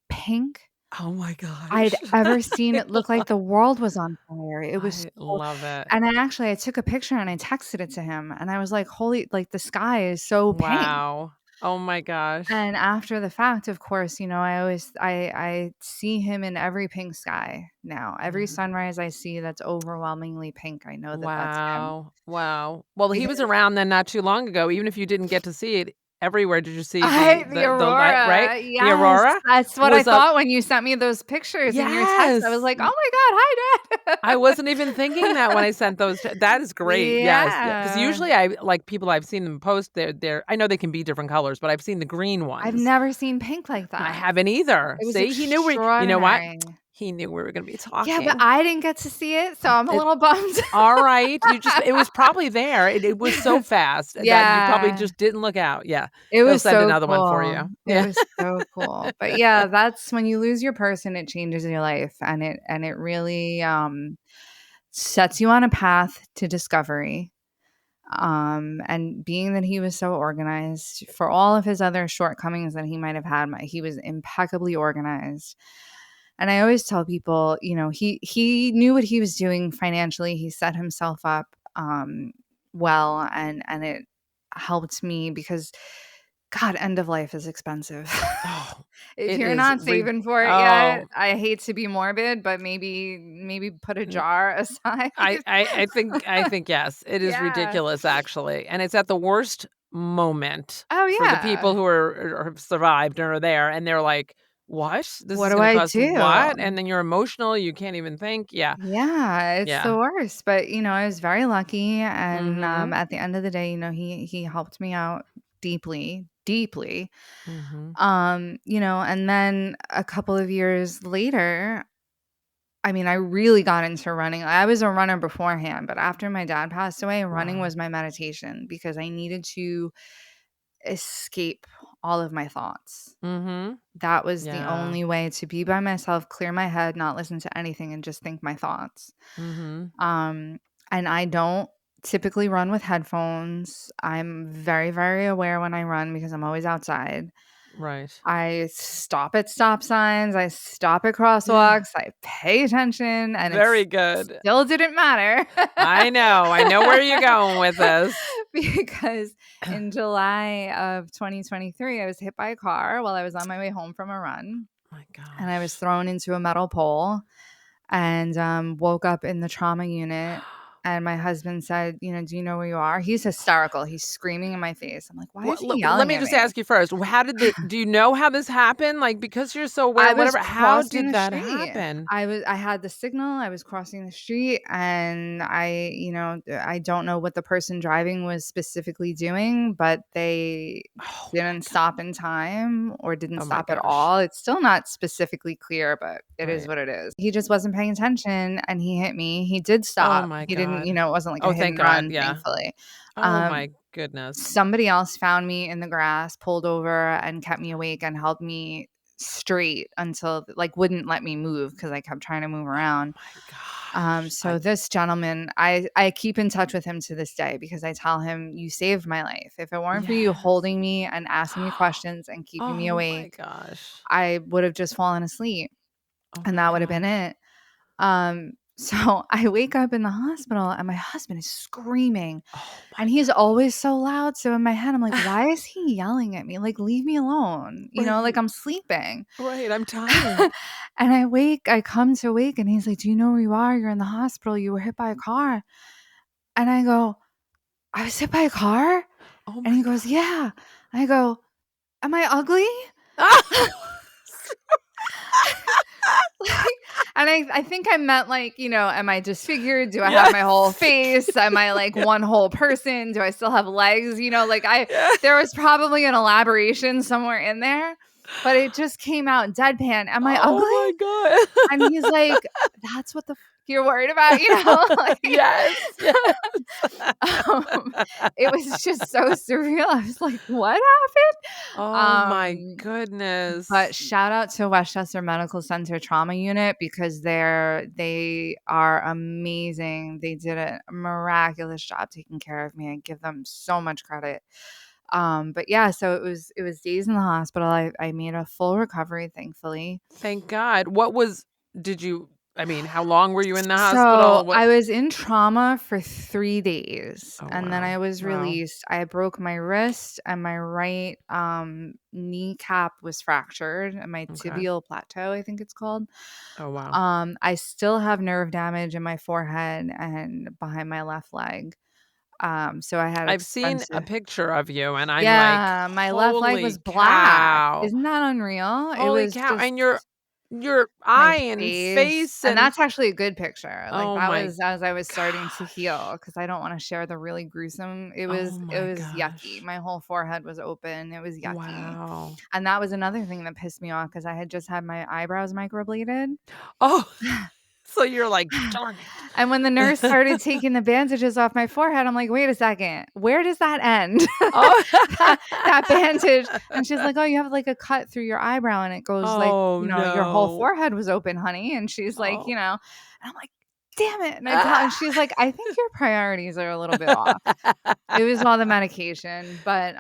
pink Oh my I'd gosh. ever seen. I It looked like love the world was on fire. It was I so, love it. and I took a picture and I texted it to him, and I was like, "Holy, like the sky is so pink." Wow. Oh my gosh. And after the fact, of course, I see him in every pink sky now. Every Yeah. sunrise I see that's overwhelmingly pink, I know that that's him. Wow. Wow. Well, he was Because around then not too long ago, even if you didn't get to see it everywhere. Did you see the the the light right? aurora, The yes, aurora that's what I was a thought when you sent me those pictures in your text. I was Yes. like, "Oh my god, hi, I Dad." wasn't even thinking that when I sent those that is great, yes, yeah, because Yeah. usually I like, people I've seen them post, they're I know they can be different colors, but I've seen the green I've ones. never seen pink like I that. haven't either. It was See, he knew we you know what? extraordinary. He knew we were gonna be Yeah, but talking. I didn't get to see it, so I'm a It little bummed. Alright, you just it was probably there, it was so fast that you probably Yeah. just didn't look out, yeah. It He'll was send so another one for cool. you. It Yeah. was so cool. But yeah, that's when you lose your person, it changes your life, and it really sets you on a path to discovery. And being that he was so organized, for all of his other shortcomings that he might have had, he was impeccably organized. And I always tell people, he knew what he was doing financially. He set himself up well, and it helped me because God, end of life is expensive. Oh, If it you're is. not saving for it yet, Oh, I hate to be morbid, but maybe put a jar aside. I think yes, it is Yeah. ridiculous actually, and it's at the worst moment Oh for the people yeah. who are have survived and are there, and they're like, "What? This What is do gonna I cost what?" do? And then you're emotional, you can't even think. Yeah, Yeah, it's yeah. the worst. But I was very lucky, and Mhm, at the end of the day, he helped me out deeply, deeply. mhm. And then a couple of years later, I mean, I really got into running. I was a runner beforehand, but after my dad passed away, running Wow. was my meditation because I needed to escape all of my thoughts. Mhm. That was the Yeah. only way to be by myself, clear my head, not listen to anything, and just think my thoughts. Mhm. Um, and I don't typically run with headphones. I'm very, very aware when I run because I'm always outside. Right. I stop at stop signs, I stop at Yeah. crosswalks, I pay attention, and it Very good. still didn't matter. I know. I know where you're going with this. Because in July of 2023, I was hit by a car while I was on my way home from a run, My and I was gosh. thrown into a metal pole and woke up in the trauma unit. And my husband said, "Do you know where you are?" He's hysterical. He's screaming in my face. I'm like, "Why is he Let yelling me at just me?" ask you first. How did do you know how this happened? Like, because you're so aware, I was whatever, how crossing did the that street. happen? I had the signal, I was crossing the street, and I don't know what the person driving was specifically doing, but they Oh my didn't god. stop in time or didn't Oh my stop at gosh. all. It's still not specifically clear, but it is Right. what it is. He just wasn't paying attention and he hit me. He did Oh stop. my He didn't, god. it wasn't like a Oh, hit thank and God. run, Yeah. thankfully. Oh Um, my goodness. Somebody else found me in the grass, pulled over, and kept me awake and held me straight until like wouldn't let me move because I kept trying to move Oh around. my gosh. So this gentleman, I keep in touch with him to this day because I tell him, "You saved my life. If it weren't for you Yes. holding me and asking me questions and keeping me Oh my awake, gosh. I would have just fallen asleep, Oh and my that would have been gosh. it." So I wake up in the hospital and my husband is screaming Oh my and he's always so loud. So in my head, I'm like, why is he yelling at me? Like, leave me alone. Like Right. I'm sleeping. Right. I'm tired. And I come to wake and he's like, "Do you know where you are? You're in the hospital. You were hit by a car." And I go, "I was hit by a car?" Oh And my he goes, gosh. "Yeah." I go, "Am I ugly?" Like, and I think I meant like, am I disfigured? Do I have my whole Yes. face? Am I like Yeah. one whole person? Do I still have legs? Like Yeah. there was probably an elaboration somewhere in there, but it just came out deadpan. "Am I Oh ugly?" my And he's god. like, "That's what the you're worried about, like, Yes, yes. um, it was just so surreal. I was like, "What Oh my happened?" But goodness. shout out to Westchester Medical Center Trauma Unit because they are amazing. They did a miraculous job taking care of me. I give them so much credit. But yeah, so it was days in the hospital. I made a full recovery, thankfully. Thank God. Did you I mean, how long were you in the So hospital? What I was in trauma for 3 days Oh, and then wow. I was Wow. released. I broke my wrist and my right kneecap was fractured and my Okay. tibial plateau, I think it's called. Oh, wow. I still have nerve damage in my forehead and behind my left leg. So I had I've seen a expensive. picture of you, and I'm like, Yeah, my left leg was "Holy black. cow. Isn't that unreal? It Holy was cow." just And your my eye and face, face and and that's actually a good picture. Like, oh that my was as I was starting to gosh. heal because I don't wanna share the really gruesome it Oh was it my was yucky. gosh. My whole forehead was open, it was yucky. Wow. And that was another thing that pissed me off because I had just had my eyebrows microbladed. Oh, so you're like, "Darn And when the nurse started it." taking the bandages off my forehead, I'm like, "Wait a second, where does that end?" Oh. That bandage. And she's like, "Oh, you have like a cut through your eyebrow and it goes like, Oh, your whole no. forehead was open, honey." And she's like, Oh. and I'm like, damn it. And I call, and she's like, I think your priorities are a little bit off. It was all the medication, but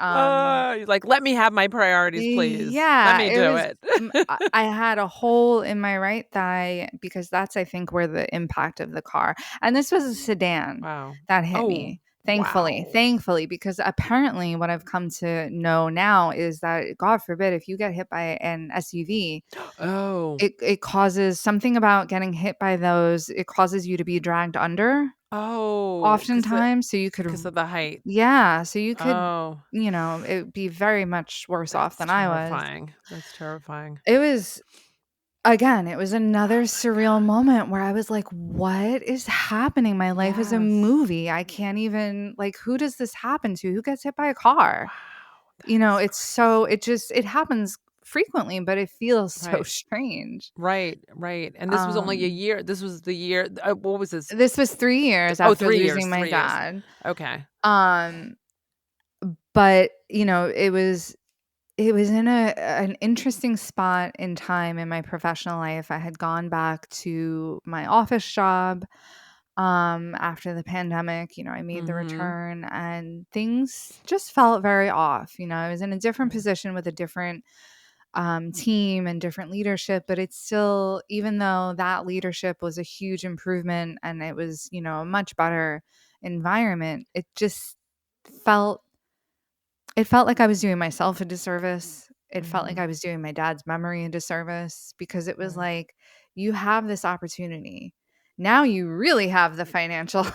You're like, let me have my priorities, please. Let yeah, me it do was. it. I had a hole in my right thigh because that's, I think, where the impact of the car. And this was a sedan Wow. that hit Oh, me. Thankfully, because apparently what I've come to know now is that, God forbid, if you get hit by an SUV, Oh. it causes something about getting hit by those. It causes you to be dragged under Oh, oftentimes. So you could, because of the height. yeah, so you could, Oh, it'd be very much worse off that's than I was. terrifying. That's terrifying. It was, again, it was another surreal moment where I was like, what is happening? My life is a Yes. movie. I can't even, like, who does this happen to? Who gets hit by a car? Wow. That is It happens frequently, but it feels so right. strange. Right. And this was only a Um, year. This was the year. What was this? this was 3 years Oh, after 3 years. losing my 3 years. dad. Okay. Um, but, it was in an interesting spot in time in my professional life. I had gone back to my office job after the pandemic. I made the Mm-hmm. return and things just felt very off. I was in a different Right. position with a different team and different leadership, but it's still, even though that leadership was a huge improvement and it was, a much better environment, felt it felt like I was doing myself a disservice. It felt like Mm-hmm. I was doing my dad's memory a disservice because it was Right. like, you have this opportunity. Now you really have the financial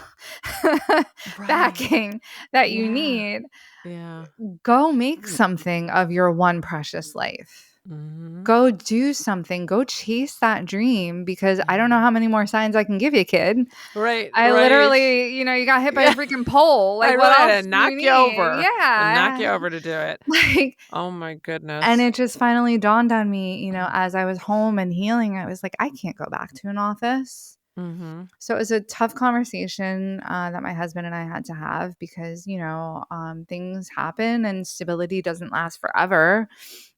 Right. backing that you Yeah. need. Yeah. Go make something of your one precious life. Mm-hmm. Go do something. Go chase that dream because I don't know Yeah. how many more signs I can give you, kid. Right. I Right. literally, you got hit by a Yeah. freaking pole. Like, what Right. else And do you knock you need? over. And knock Yeah. you over to do it. Like, Oh my and goodness. it just finally dawned on me, as I was home and healing, I was like, I can't go back to an office. Mm-hmm. So it was a tough conversation that my husband and I had to have because, things happen and stability doesn't last forever,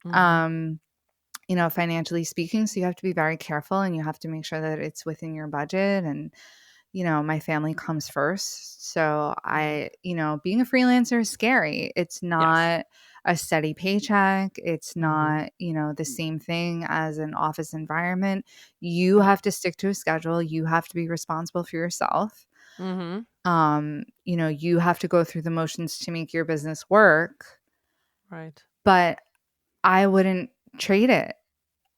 Mm-hmm. um, financially speaking. So you have to be very careful and you have to make sure that it's within your budget. And, my family comes first. So Yeah. being a freelancer is scary. It's Yes. not a steady paycheck. It's Mm-hmm. not, the same thing as an office environment. You Right. have to stick to a schedule. You have to be responsible for yourself. Mm-hmm. You have to go through the motions to make your business work, Right. but I wouldn't trade it.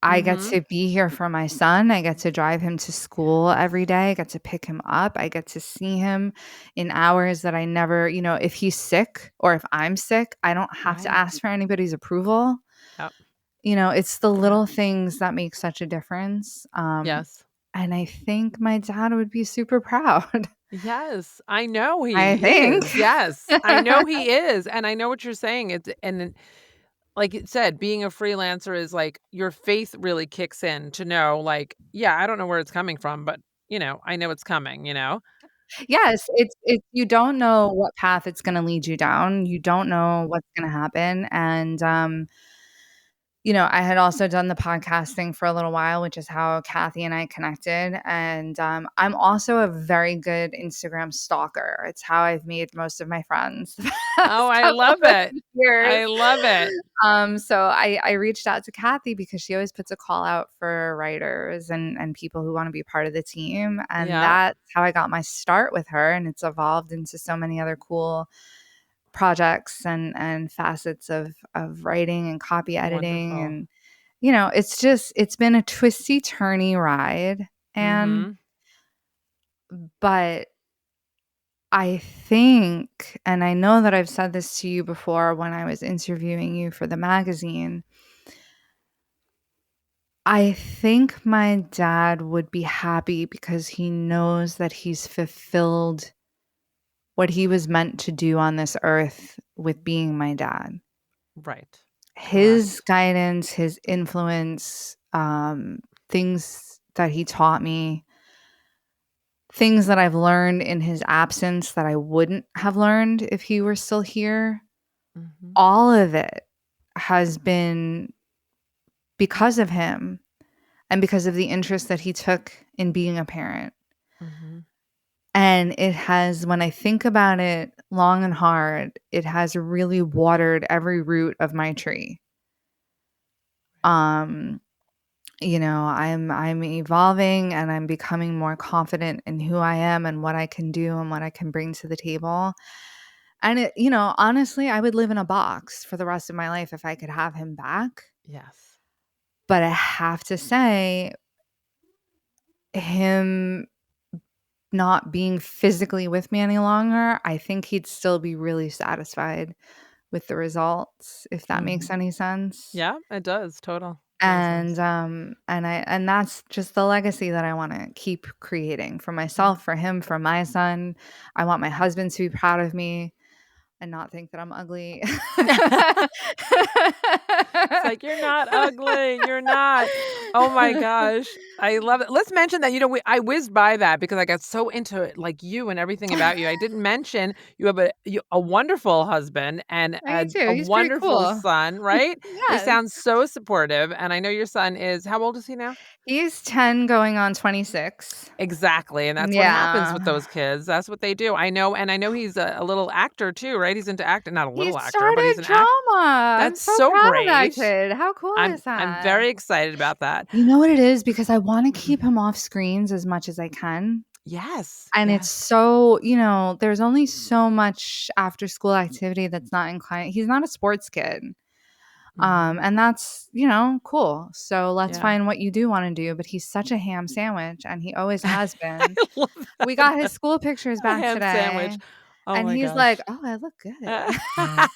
I get Mm-hmm. to be here for my son. I get to drive him to school every day. I get to pick him up. I get to see him in hours that I never, if he's sick or if I'm sick, I don't have to Right. ask for anybody's approval. Yep. It's the Yep. little things that make such a difference. Yes. And I think my dad would be super proud. Yes. I know I he think. is. Yes. I know he is. And I know what you're saying. Like it said, being a freelancer is like your faith really kicks in to know, like, yeah, I don't know where it's coming from, but I know it's coming. Yes, it's you don't know what path it's gonna lead you down. You don't know what's gonna happen, and, I had also done the podcast thing for a little while, which is how Kathy and I connected, and, I'm also a very good Instagram stalker. It's how I've made most of my friends the Oh, past I couple love of it. years. I love it. So I reached out to Kathy because she always puts a call out for writers and people who wanna be part of the team, and Yeah. that's how I got my start with her, and it's evolved into so many other cool projects and facets of writing and copy editing, Wonderful. and it's been a twisty turny ride, and Mm-hmm. but I think, and I know that I've said this to you before when I was interviewing you for the magazine, I think my dad would be happy because he knows that he's fulfilled what he was meant to do on this earth with being my dad. Right. His Correct. guidance, his influence, things that he taught me, things that I've learned in his absence that I wouldn't have learned if he were still here, Mm-hmm. all of it has been because of him and because of the interest that he took in being a parent. Mm-hmm. And it has, when I think about it long and hard, it has really watered every root of my tree. Um, I'm evolving and I'm becoming more confident in who I am and what I can do and what I can bring to the table. And honestly, I would live in a box for the rest of my life if I could have him back. Yes. But I have to say, him not being physically with me any longer, I think he'd still be really satisfied with the results, if that makes Mhm. any sense. Yeah, it does. Total And sense. and that's just the legacy that I want to keep creating for Yeah. myself, for him, for my son. I want my husband to be proud of me and not think that I'm ugly. It's like, "You're not ugly, you're not." Oh my gosh, I love it. Let's mention that, I whizzed by that because I got so into it, like, you and everything about you. I didn't mention you have a wonderful husband and Me too. a He's pretty wonderful cool. son, right? They Yes. sound so supportive, and I know your son is how old is he now? He's 10 going on 26. Exactly, and that's what happens with Yeah. those kids. That's what they do. I know he's a little actor too, right? He's into acting, not a He little actor, but started he's an act drama. I'm that's so so proud of that great. kid. How cool is I'm that? very excited about that. You know what it is? Because I wanna keep him off screens as much as I can. Yes, And it's yes. so there's only so much after school activity that's not inclined. He's not a sports kid. Mhm. And that's, cool. So let's Yeah. find what you do wanna do, but he's such a ham sandwich, and he always has I been. love We that. got his school pictures A back ham today, sandwich. Oh and my he's like, gosh. "Oh, I look Uh, good."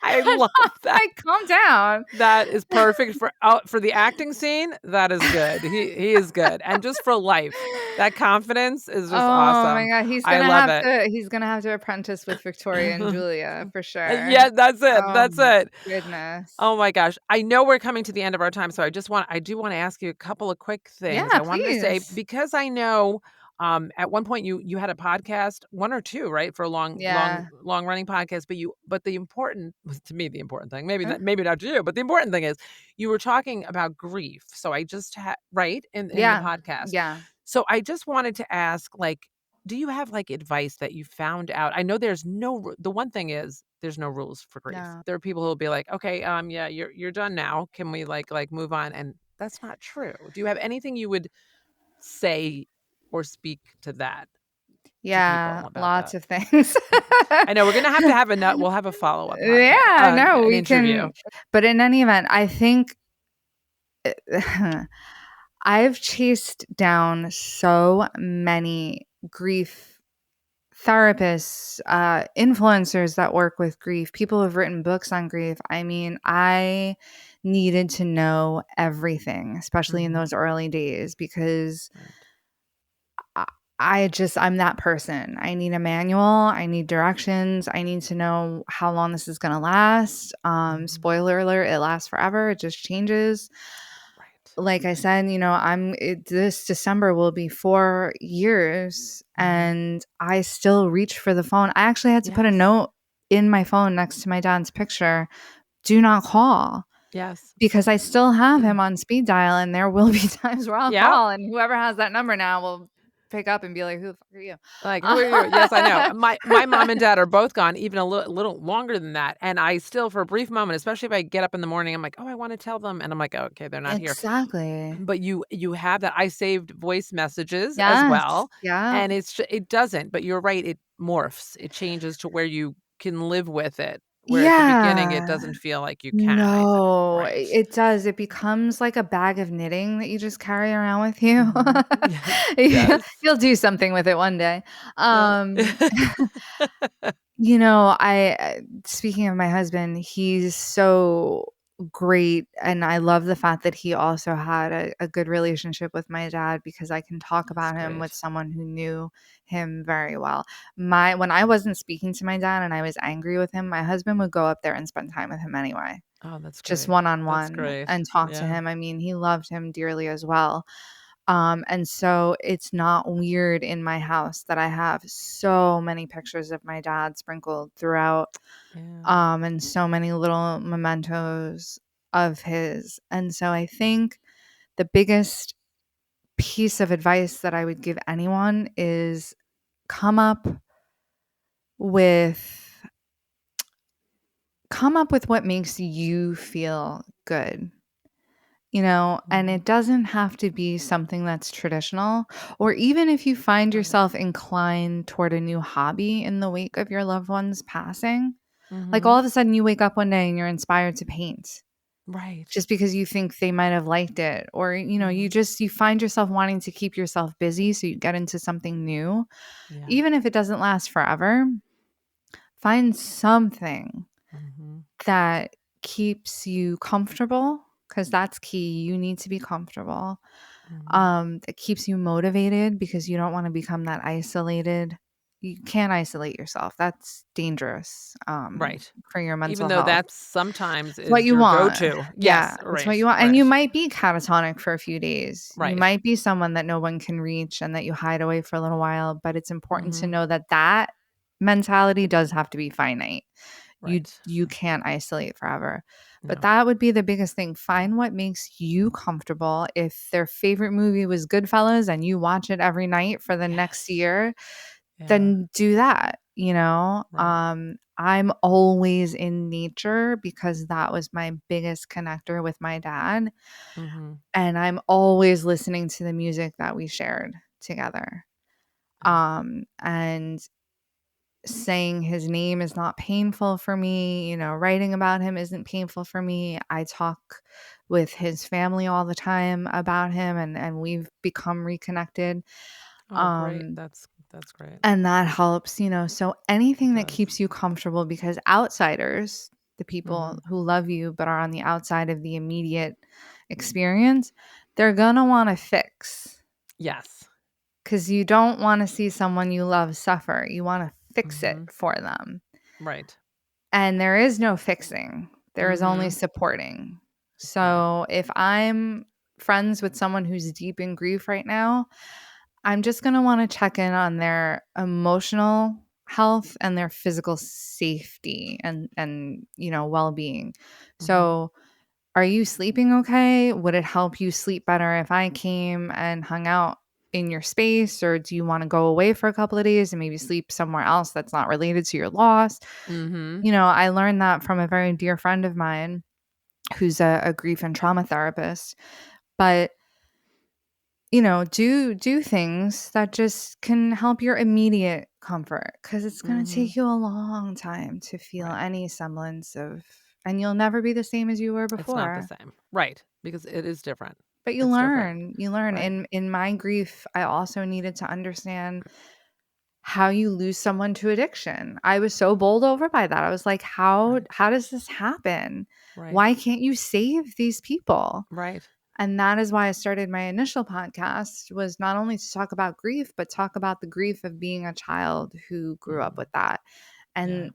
I And love I'm that. like, "Calm down." That is perfect for the acting scene, that is good. He is good, and just for life. That confidence is just Oh my awesome. god, he's I gonna love have it. to he's gonna have to apprentice with Victoria and Julia for sure. Yeah, that's it, Oh that's my it. goodness. Oh my gosh. I know we're coming to the end of our time, so I do wanna ask you a couple of quick things. Yeah, I wanted to say, please. because I know, at one point you had a podcast, 1 or 2, right? For a Yeah. long running podcast, but the important to me, the important thing, Huh? maybe not to you, but the important thing is you were talking about grief. So I just had right? In the Yeah. podcast. Yeah. So I just wanted to ask, like, do you have, like, advice that you found out? I know there's no r the one thing is there's no rules for grief. No. There are people who'll be like, "Okay, yeah, you're done now. Can we, move on?" And that's not true. Do you have anything you would say or speak to that to Yeah, people about lots that? of things. I know we're gonna have we'll have a follow-up podcast, Yeah, no, an we interview. can, but in any event, I think I've chased down so many grief therapists, influencers that work with grief, people who have written books on grief. I mean, I needed to know everything, especially in Mhm. those early days, because Right. I, I'm that person. I need a manual. I need directions. I need to know how long this is going to last. Mhm. Spoiler alert, it lasts forever. It just changes. Right. Like I said, this December will be 4 years, Mhm. and I still reach for the phone. I actually had to put a Yes. note in my phone next to my dad's picture, do not call, Yes. because I still have him on speed dial, and there will be times where I'll Yep. call, and whoever has that number now will pick up and be like, "Who the fuck are you?" Like, "Who are you?" Yes, I know. My mom and dad are both gone even a little longer than that, and I still, for a brief moment, especially if I get up in the morning, I'm like, "Oh, I wanna tell them," and I'm like, "Oh, okay, they're not here." Exactly. But you have that. I saved voice messages as Yes. well, Yeah. and it doesn't, but you're right, it morphs. It changes to where you can live with it, where at the beginning, it Yeah. doesn't feel like you can, I think. No, Right. it does. It becomes like a bag of knitting that you just carry around with you. Mhm. Yes. You'll do something with it one day. Yeah. Um, speaking of my husband, he's so great, and I love the fact that he also had a good relationship with my dad, because I can talk That's about him with great. someone who knew him very well. My When I wasn't speaking to my dad and I was angry with him, my husband would go up there and spend time with him anyway, Oh, that's just great. one on That's one, great. and talk to Yeah. him. I mean, he loved him dearly as well. And so it's not weird in my house that I have so many pictures of my dad sprinkled throughout, Yeah. and so many little mementos of his. And so I think the biggest piece of advice that I would give anyone is come up with what makes you feel good. And Mhm. it doesn't have to be something that's traditional, or even if you find Right. yourself inclined toward a new hobby in the wake of your loved one's passing. Like all Mhm. of a sudden you wake up one day and you're inspired to paint Right. just because you think they might have liked it, or Mhm. you find yourself wanting to keep yourself busy, so you get into something new. Yeah. Even if it doesn't last forever, find something Mhm. that keeps you comfortable, because that's key. You need to be comfortable. Mhm. That keeps you motivated, because you don't want to become that isolated. You can't isolate yourself. That's dangerous, Right. for your Even mental though health. that's sometimes It's what is you your want. go-to. Yeah, Yes, it's what right, you want. And you right, might be catatonic for a few days. You right. might be someone that no one can reach and that you hide away for a little while, but it's important to Mhm. know that that mentality does have to be finite. You Right. you can't isolate forever. But No. that would be the biggest thing. Find what makes you comfortable. If their favorite movie was Goodfellas and you watch it every night for the next Yes. year, Yeah. then do that. Right. I'm always in nature because that was my biggest connector with my dad. Mhm. And I'm always listening to the music that we shared together. Oh, And saying his name is not painful for me. Writing about him isn't painful for me. I talk with his family all the time about him, and we've become reconnected. oh, great. Um, That's great. and that helps. So It anything that does. keeps you comfortable, because outsiders, the people Mhm. who love you but are on the outside of the immediate experience, they're gonna want to fix, Yes. because you don't want to see someone you love suffer. You want to fix it Mhm. for them. Right. And there is no fixing. There is only Mhm. supporting. Right. So if I'm friends with someone who's deep in grief right now, I'm just going to want to check in on their emotional health and their physical safety and well-being. Mhm. So, are you sleeping okay? Would it help you sleep better if I came and hung out in your space, or do you want to go away for a couple of days and maybe sleep somewhere else that's not related to your loss? Mhm. I learned that from a very dear friend of mine who's a grief and trauma therapist. But do things that just can help your immediate comfort, because it's going to Mhm. take you a long time to feel Right. any semblance of, and you'll never be the same as you were It's not the before. same. Right. Because it is different. But you It's different. learn. You learn. Right. In my grief, I also needed to understand how you lose someone to addiction. I was so bowled over by that. I was like, how Right. how does this happen? Right. Why can't you save these people? Right. And that is why I started my initial podcast, was not only to talk about grief, but talk about the grief of being a child who grew up Mhm. with that. Yeah. And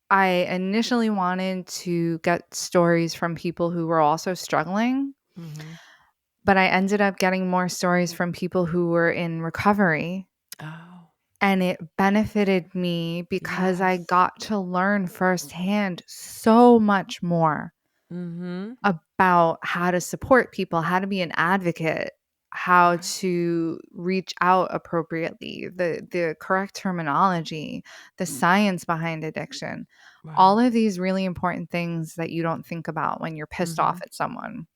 I initially wanted to get stories from people who were also struggling, Mhm. but I ended up getting more stories from people who were in recovery. Oh. And it benefited me because I Yes. got to learn firsthand so much more Mhm. about how to support people, how to be an advocate, how Right. to reach out appropriately, the correct terminology, the science behind addiction. All Wow. of these really important things that you don't think about when you're pissed off Mhm. at someone.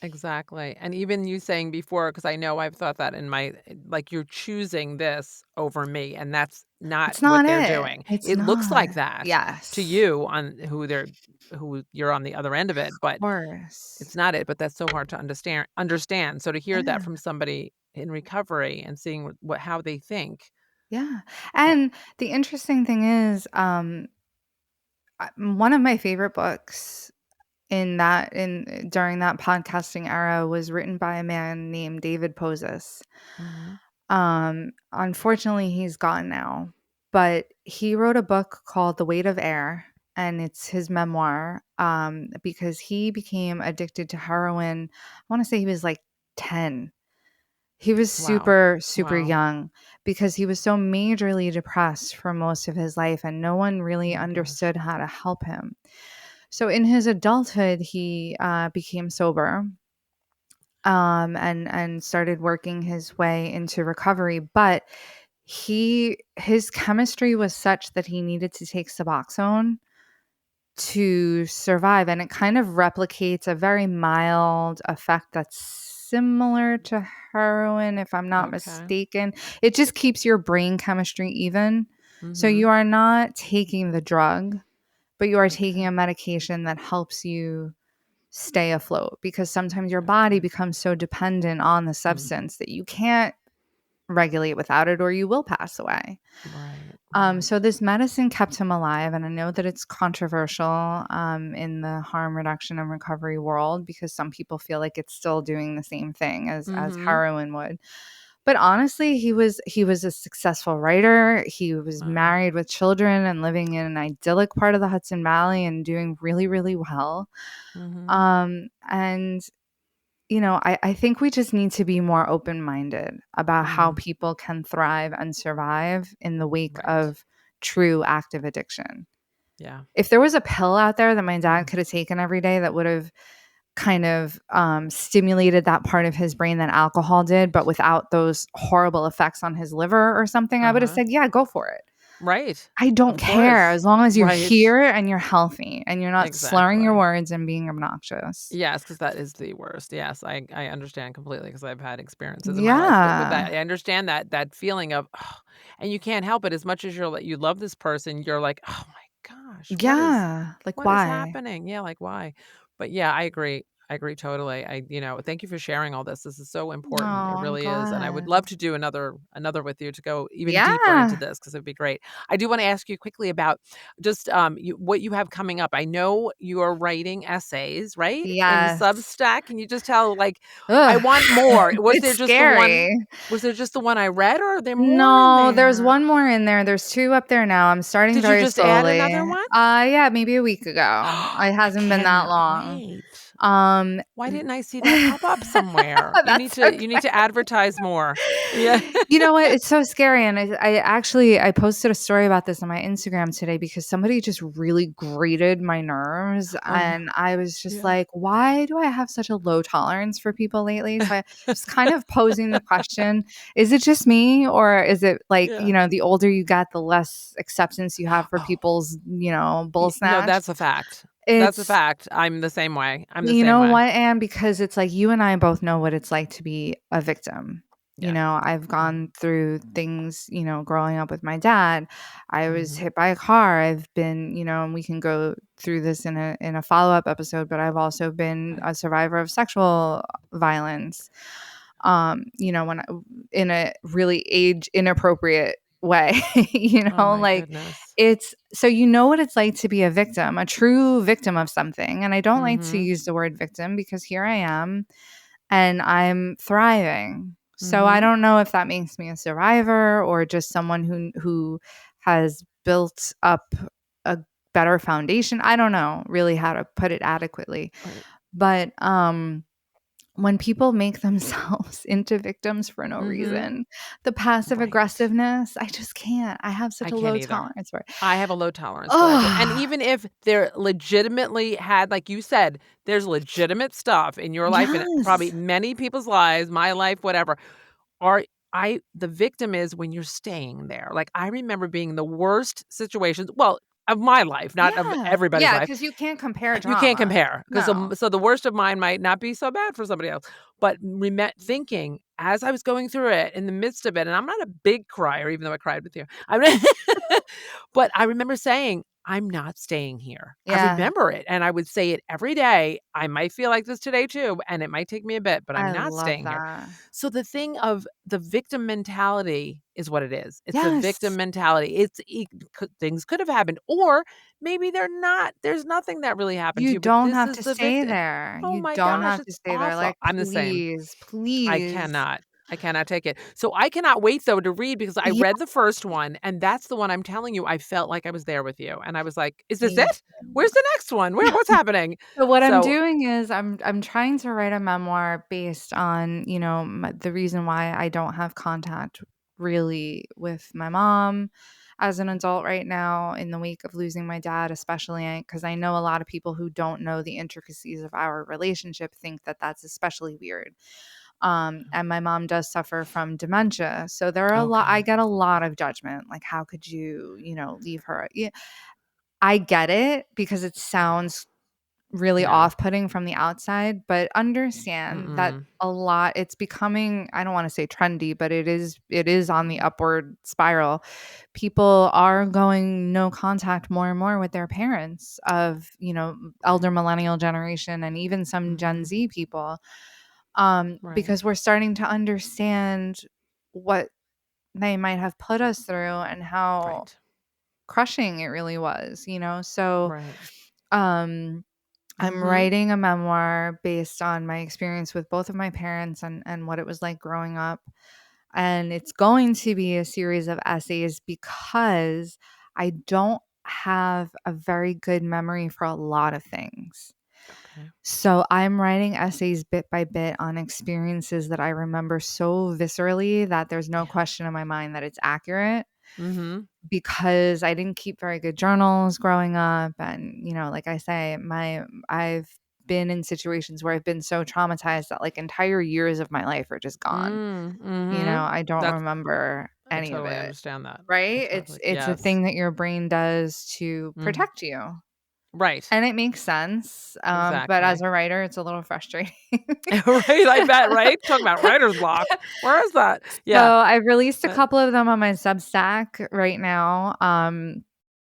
Exactly. And even you saying before, because I know I've thought that like, you're choosing this over me, and that's not It's what not they're it. doing. It's It looks not. like that to Yes. you on who you're on the other end of it, Of but course. it's not it, but that's so hard to understand. So to hear that Yeah. from somebody in recovery and seeing how they think. Yeah. uh, And the interesting thing is, one of my favorite books in during that podcasting era was written by a man named David Poses. Mhm. Unfortunately, he's gone now, but he wrote a book called The Weight of Air, and it's his memoir. Because he became addicted to heroin. I want to say he was like 10. He was Wow. super, super Wow. young, because he was so majorly depressed for most of his life, and no one Oh really my gosh. understood how to help him. So in his adulthood, he became sober, and started working his way into recovery. But his chemistry was such that he needed to take Suboxone to survive, and it kind of replicates a very mild effect that's similar to heroin, if I'm not Okay. mistaken. It just keeps your brain chemistry even. So Mm-hmm. you are not taking the drug, but you are taking Okay. a medication that helps you stay afloat, because sometimes your body Okay. becomes so dependent on the Mm. substance that you can't regulate without it, or you will pass away. Right. Right. So this medicine kept him alive, and I know that it's controversial in the harm reduction and recovery world, because some people feel like it's still doing the same thing as Mm-hmm. heroin would. But honestly, he was a successful writer. He was Wow. married with children and living in an idyllic part of the Hudson Valley and doing really, really well. Mm-hmm. And I think we just need to be more open-minded about how Mm. people can thrive and survive in the wake Right. of true active addiction. Yeah. If there was a pill out there that my dad Mm. could have taken every day that would have kind of stimulated that part of his brain that alcohol did, but without those horrible effects on his liver or something, I would have Uh-huh. said, yeah, go for it. Right. I don't Of care course. as long as you're Right. here and you're healthy and you're not slurring your Exactly. words and being obnoxious. Yes, because that is the worst. Yes, I understand completely because I've had experiences in my life with Yeah. that. I understand that feeling of, "Oh," and you can't help it as much as you love this person, you're like, "Oh my gosh, Yeah. Like, what is why? happening?" Yeah, like, why? But yeah, I agree. I agree totally. Thank you for sharing all this. This is so Oh, important. It I'm really is. And I would love glad. to do another with you to go even deeper into Yeah. this because it'd be great. I do want to ask you quickly about just what you have coming up. I know you are writing essays, right? In Yes. Substack. Can you just tell I Ugh. want more. It's scary. Was there just the one I read or are there more in No, there's there? one more in there. There's 2 up there now. I'm starting Did you very just add slowly. another one? Yeah, maybe a week ago. It I hasn't been that cannot long. wait. Um, Why didn't I see that pop up somewhere? that's You okay. need to advertise more. Yeah. You know what? It's so scary, and I posted a story about this on my Instagram today because somebody just really grated my nerves, Oh, no. and I was just Yeah. like, "Why do I have such a low tolerance for people lately?" So I was kind of posing the question, is it just me, or is it like, Yeah. the older you get, the less acceptance you have for Oh, people's, bull no, snatch? that's a fact. That's a It's fact. I'm the same way. I'm the You same know way. what, Anne? Because it's like you and I both know what it's like to be a victim. Yeah. I've Yeah. gone through things, growing up with my dad. I was Mhm. hit by a car. I've been, and we can go through this in a follow-up episode, but I've also been Right. a survivor of sexual violence. When in a really age inappropriate way, Oh my like goodness. it's so what it's like to be a victim, a true victim of something. And I don't like to Mhm. use the word victim because here I am and I'm thriving. So I Mhm. don't know if that makes me a survivor or just someone who has built up a better foundation. I don't know really how to put it adequately. Right. But when people make themselves into victims for no Mhm. reason, the passive Right. aggressiveness, I just can't. I have I such a can't low either. tolerance for it. I have a low tolerance for that too, and Oh, even if they're legitimately had like you said, there's legitimate stuff in your life and probably yes. many people's lives, my life, whatever, are the victim is when you're staying there. Like, I remember being in the worst situations of my life, not of Yeah. everybody's Yeah, life. because you can't compare You can't trauma. compare 'cause, No. so the worst of mine might not be so bad for somebody else, but thinking as I was going through it, in the midst of it, and I'm not a big crier, even though I cried with you. I mean but I remember saying, "I'm not staying here." I Yeah, remember it, and I would say it every day. I might feel like this today too, and it might take me a bit, but I'm I not love staying here. that. So the thing of the victim mentality is what it is. It's a victim Yes. mentality. Things could have happened, or maybe they're not. There's nothing that really happened to You you, but don't this have is to the stay victim. there. Oh You my don't gosh, have to it's stay there. awful. Like, I'm the same. please, I please. cannot. I cannot take it. So I cannot wait though to read because I Yeah, read the first one and that's the one I'm telling you I felt like I was there with you. And I was like, "Is this me it? too. Where's the next one? What's happening?" So what I'm So, doing is I'm trying to write a memoir based on, the reason why I don't have contact really with my mom as an adult right now in the wake of losing my dad, especially because I know a lot of people who don't know the intricacies of our relationship think that that's especially weird. And my mom does suffer from dementia. So there are I Okay. get a lot of judgment. Like, how could you, leave her? Yeah, I get it because it sounds really Yeah. off-putting from the outside, but understand that Mm-mm. it's becoming, I don't want to say trendy, but it is on the upward spiral. People are going no contact more and more with their parents of, elder millennial generation and even some Gen Mm-hmm. Z people, Right. because we're starting to understand what they might have put us through and how Right. crushing it really was, so Right. um I'm Mm-hmm. writing a memoir based on my experience with both of my parents and what it was like growing up. And it's going to be a series of essays because I don't have a very good memory for a lot of things. Okay. So I'm writing essays bit by bit on experiences that I remember so viscerally that there's no Yeah. question in my mind that it's accurate, Mm-hmm. because I didn't keep very good journals growing up. And, like I say, I've been in situations where I've been so traumatized that like entire years of my life are just gone. Mm-hmm. I don't That's remember I any of totally it. understand that. I Right? It's totally it's a yes. thing that your brain does to Mm. protect you. Right. And it makes sense. But as Exactly. a writer, it's a little frustrating. Right. I bet. Right. Talk about writer's block. Where is that? So Yeah. I've released a Uh, couple of them on my Substack right now.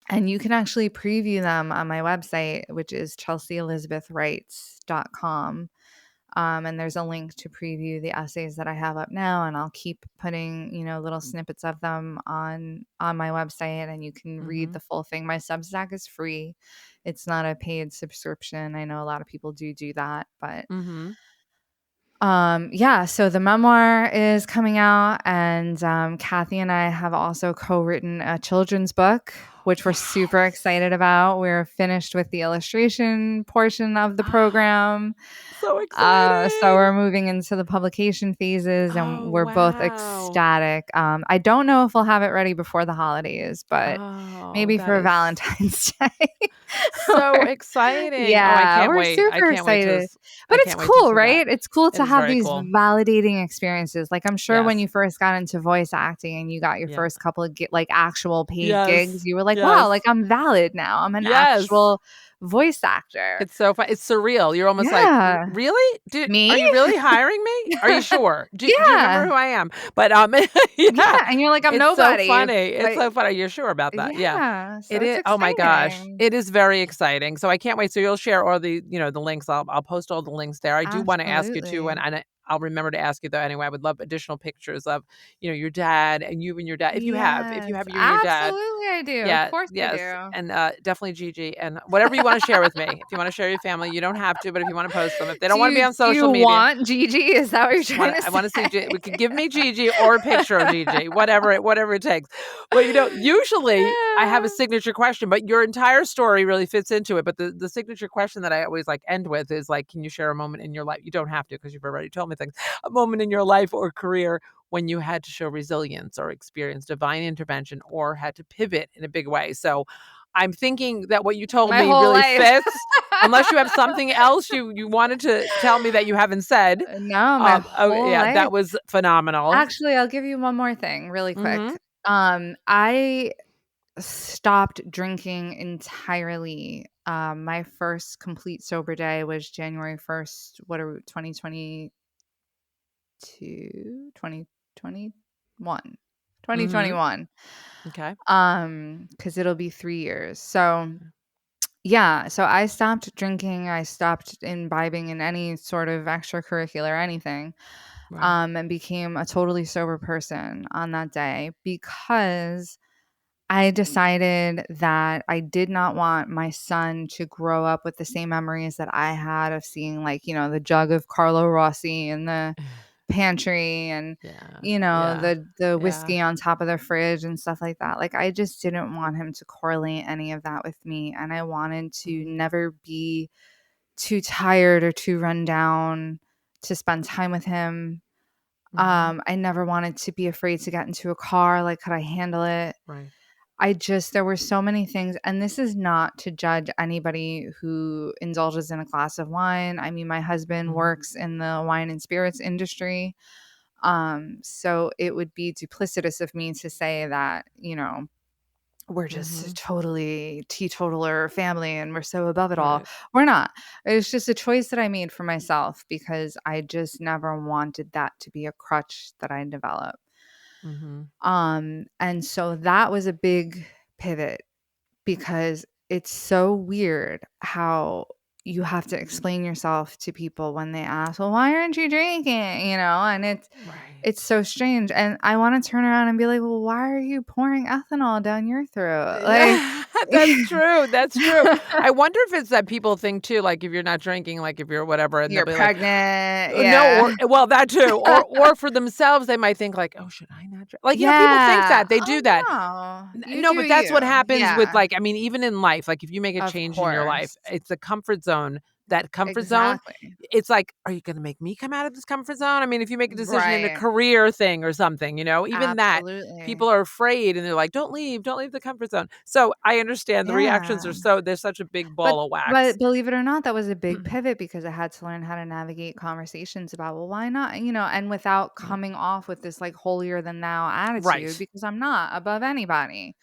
And you can actually preview them on my website, which is chelseaelizabethwrites.com. And there's a link to preview the essays that I have up now, and I'll keep putting, little snippets of them on my website, and you can read mm-hmm. the full thing. My Substack is free. It's not a paid subscription. I know a lot of people do that, but Mm-hmm. yeah, so the memoir is coming out, and Kathy and I have also co-written a children's book, which we're Wow. super excited about. We're finished with the illustration portion of the Ah, program. so So exciting. we're moving into the publication phases, and Oh, we're both wow. ecstatic. I don't know if we'll have it ready before the holidays, but Oh, maybe that for is Valentine's Day. so exciting. Oh, I Yeah, can't we're wait. I super can't wait to excited. But I it's can't wait to cool, see that. right? It's cool It to is have very these cool. validating experiences. Like, I'm sure when Yes. you first got into voice acting and you got your Yeah. first couple of like actual paid gigs, Yes. you were like, wow, Yes. like I'm valid now. I'm an Yes. actual voice actor. It's so fun. It's surreal. You're almost like, Yeah. Really? Me? Are you really hiring me? Are you sure? Do you remember Yeah. who I am? But yeah, Yeah. And you're like, I'm it's so nobody. funny. It's But so funny. You're sure about that? Yeah. yeah. So It it's is. Oh my gosh, exciting. it is very exciting. So I can't wait. So you'll share all the links. I'll post all the links there. I do want to ask you too, Absolutely. and I'll remember to ask you though. Anyway, I would love additional pictures of your dad and you and your dad. If you Yes. have you and your dad. Absolutely, I do. Of Yeah, course I yes, do. and, definitely Gigi, and whatever you wanna share with me. If you wanna share your family, you don't have to, but if you wanna post them. If they Do don't wanna be you on do you social media, want Gigi? Is that what you're just trying wanna to I wanna see Gi we say? could give me Gigi or a picture of Gigi, whatever it takes. But, usually I have a Yeah. signature question, but your entire story really fits into it, but the signature question that I always, like, end with is, like, "Can you share a moment in your life?" You don't have to because 'cause you've already told me things. A moment in your life or career when you had to show resilience or experience divine intervention or had to pivot in a big way. So I'm thinking that what you told My me whole really life. fits. Unless you have something else you wanted to tell me that you haven't said. No, my Oh whole yeah, life. that was phenomenal. Actually, I'll give you one more thing really Mhm. quick. I stopped drinking entirely. My first complete sober day was January 1st. What are we, 2022? 2021. Mhm. 2021. Okay. Because it'll be 3 years. So yeah, so I stopped drinking. I stopped imbibing in any sort of extracurricular anything, Right. and became a totally sober person on that day because I decided that I did not want my son to grow up with the same memories that I had of seeing, like, the jug of Carlo Rossi in the pantry, and Yeah. Yeah. the Yeah. whiskey on top of the fridge and stuff like that. Like, I just didn't want him to correlate any of that with me, and I wanted to Mhm. never be too tired or too run down to spend time with him. Mhm. I never wanted to be afraid to get into a car. Like, could I handle it? Right. there were so many things, and this is not to judge anybody who indulges in a glass of wine. I mean, my husband works in the wine and spirits industry. So it would be duplicitous of me to say that, we're just a totally teetotaler family and we're so above it all. Right. We're not. It's just a choice that I made for myself because I just never wanted that to be a crutch that I developed. And so that was a big pivot because it's so weird how you have to explain yourself to people when they ask, well, why aren't you drinking? And it's so strange. And I want to turn around and be like, well, why are you pouring ethanol down your throat? Like, That's true. That's true. I wonder if it's that people think too, like if you're not drinking, like if you're whatever, and you're they'll be pregnant. like, Yeah. no, well, that too. Or for themselves, they might think like, oh, should I not drink? Like, people think that. They do that. No, No, but that's what happens with Yeah. even in life, like if you make a Of change in your life, course. it's a comfort zone. That comfort zone, Exactly. it's like, are you going to make me come out of this comfort zone? I mean, if you make a decision in a Right. career thing or something, even that, Absolutely. people are afraid and they're like, don't leave the comfort zone. So I understand the reactions Yeah. there's such a big ball of wax. But believe it or not, that was a big pivot because I had to learn how to navigate conversations about, well, why not? And without coming off with this like holier than thou attitude, Right. because I'm not above anybody.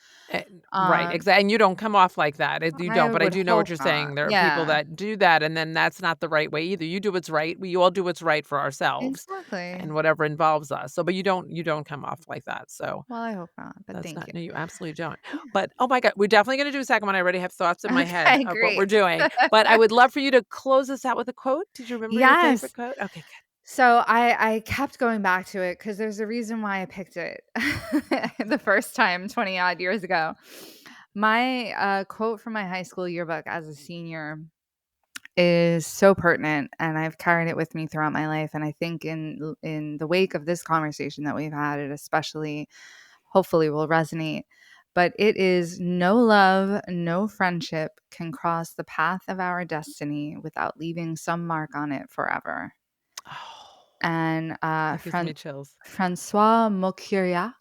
Right, exactly. And you don't come off like that. You I don't, but I would do know what hope you're not. saying. There are Yeah. people that do that, and then that's not the right way either. You do what's right. We all do what's right for ourselves Exactly. and whatever involves us. So, but you don't come off like that. So Well, I hope not, but that's thank not, you. no, you absolutely don't. But oh my God, we're definitely going to do a second one. I already have thoughts in my head Okay, of what we're great. doing. But I would love for you to close us out with a quote. Did you remember your Yes. favorite quote? Okay, good. So I kept going back to it because there's a reason why I picked it the first time 20 odd years ago. My quote from my high school yearbook as a senior is so pertinent, and I've carried it with me throughout my life. And I think in the wake of this conversation that we've had, it especially hopefully will resonate. But it is, no love, no friendship can cross the path of our destiny without leaving some mark on it forever. Oh, And that gives me chills. Francois Mauriac,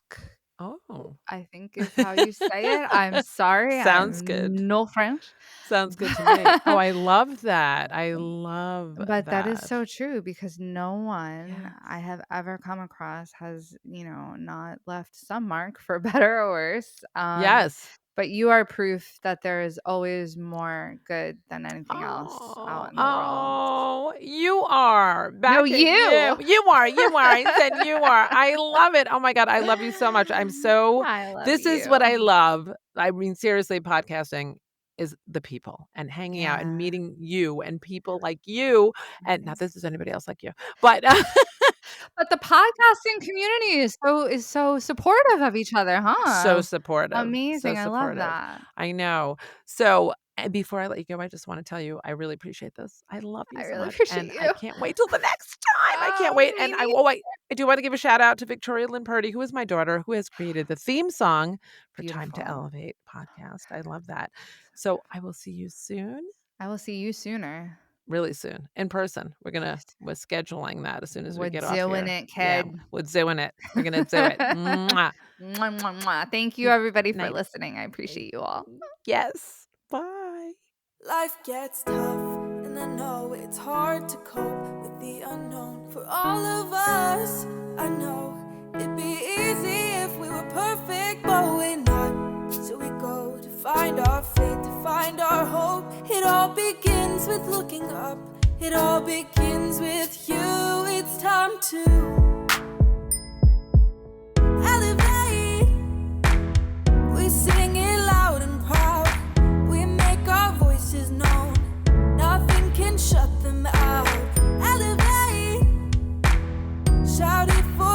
Oh, I think is how you say it. I'm sorry. sounds I'm good. no French. Sounds good to me. Oh, I love that. I love But that is that. so true because no one Yes. I have ever come across has, not left some mark for better or worse. Yes. But you are proof that there is always more good than anything else out in the world. Oh, you are. Back No, at you. You are. I said you are. I love it. Oh my God. I love you so much. I'm so, I love this is you. what I love. I mean, seriously, podcasting is the people and hanging out and Yeah. meeting you and people like you. And not this is anybody else like you, but But the podcasting community is so supportive of each other, huh? so supportive. Amazing. So I love supportive. that. I know. So, and before I let you go, I just want to tell you, I really appreciate this. I love you I so really much. appreciate And I you. can't wait till the next time. I can't Oh, wait. me And I, neither. oh, I do want to give a shout out to Victoria Lynn Purdy, who is my daughter, who has created the theme song for Time to Beautiful. Elevate podcast. I love that. So I will see you soon. I will see you sooner. Really soon in person. We're scheduling that as soon as we We're get off doing here. it, kid. Yeah, we're doing it. We're gonna do it. Mwah. Mwah, mwah, mwah. Thank you, everybody, for Night. listening. I appreciate you all. Yes. Bye. Life gets tough, and I know it's hard to cope with the unknown. For all of us, I know it'd be easy if we were perfect, but we're not. So we go to find our fate, to find our hope. It all begins with looking up. It all begins with you. It's time to elevate. We sing it loud and proud. We make our voices known. Nothing can shut them out. Elevate. Shout it for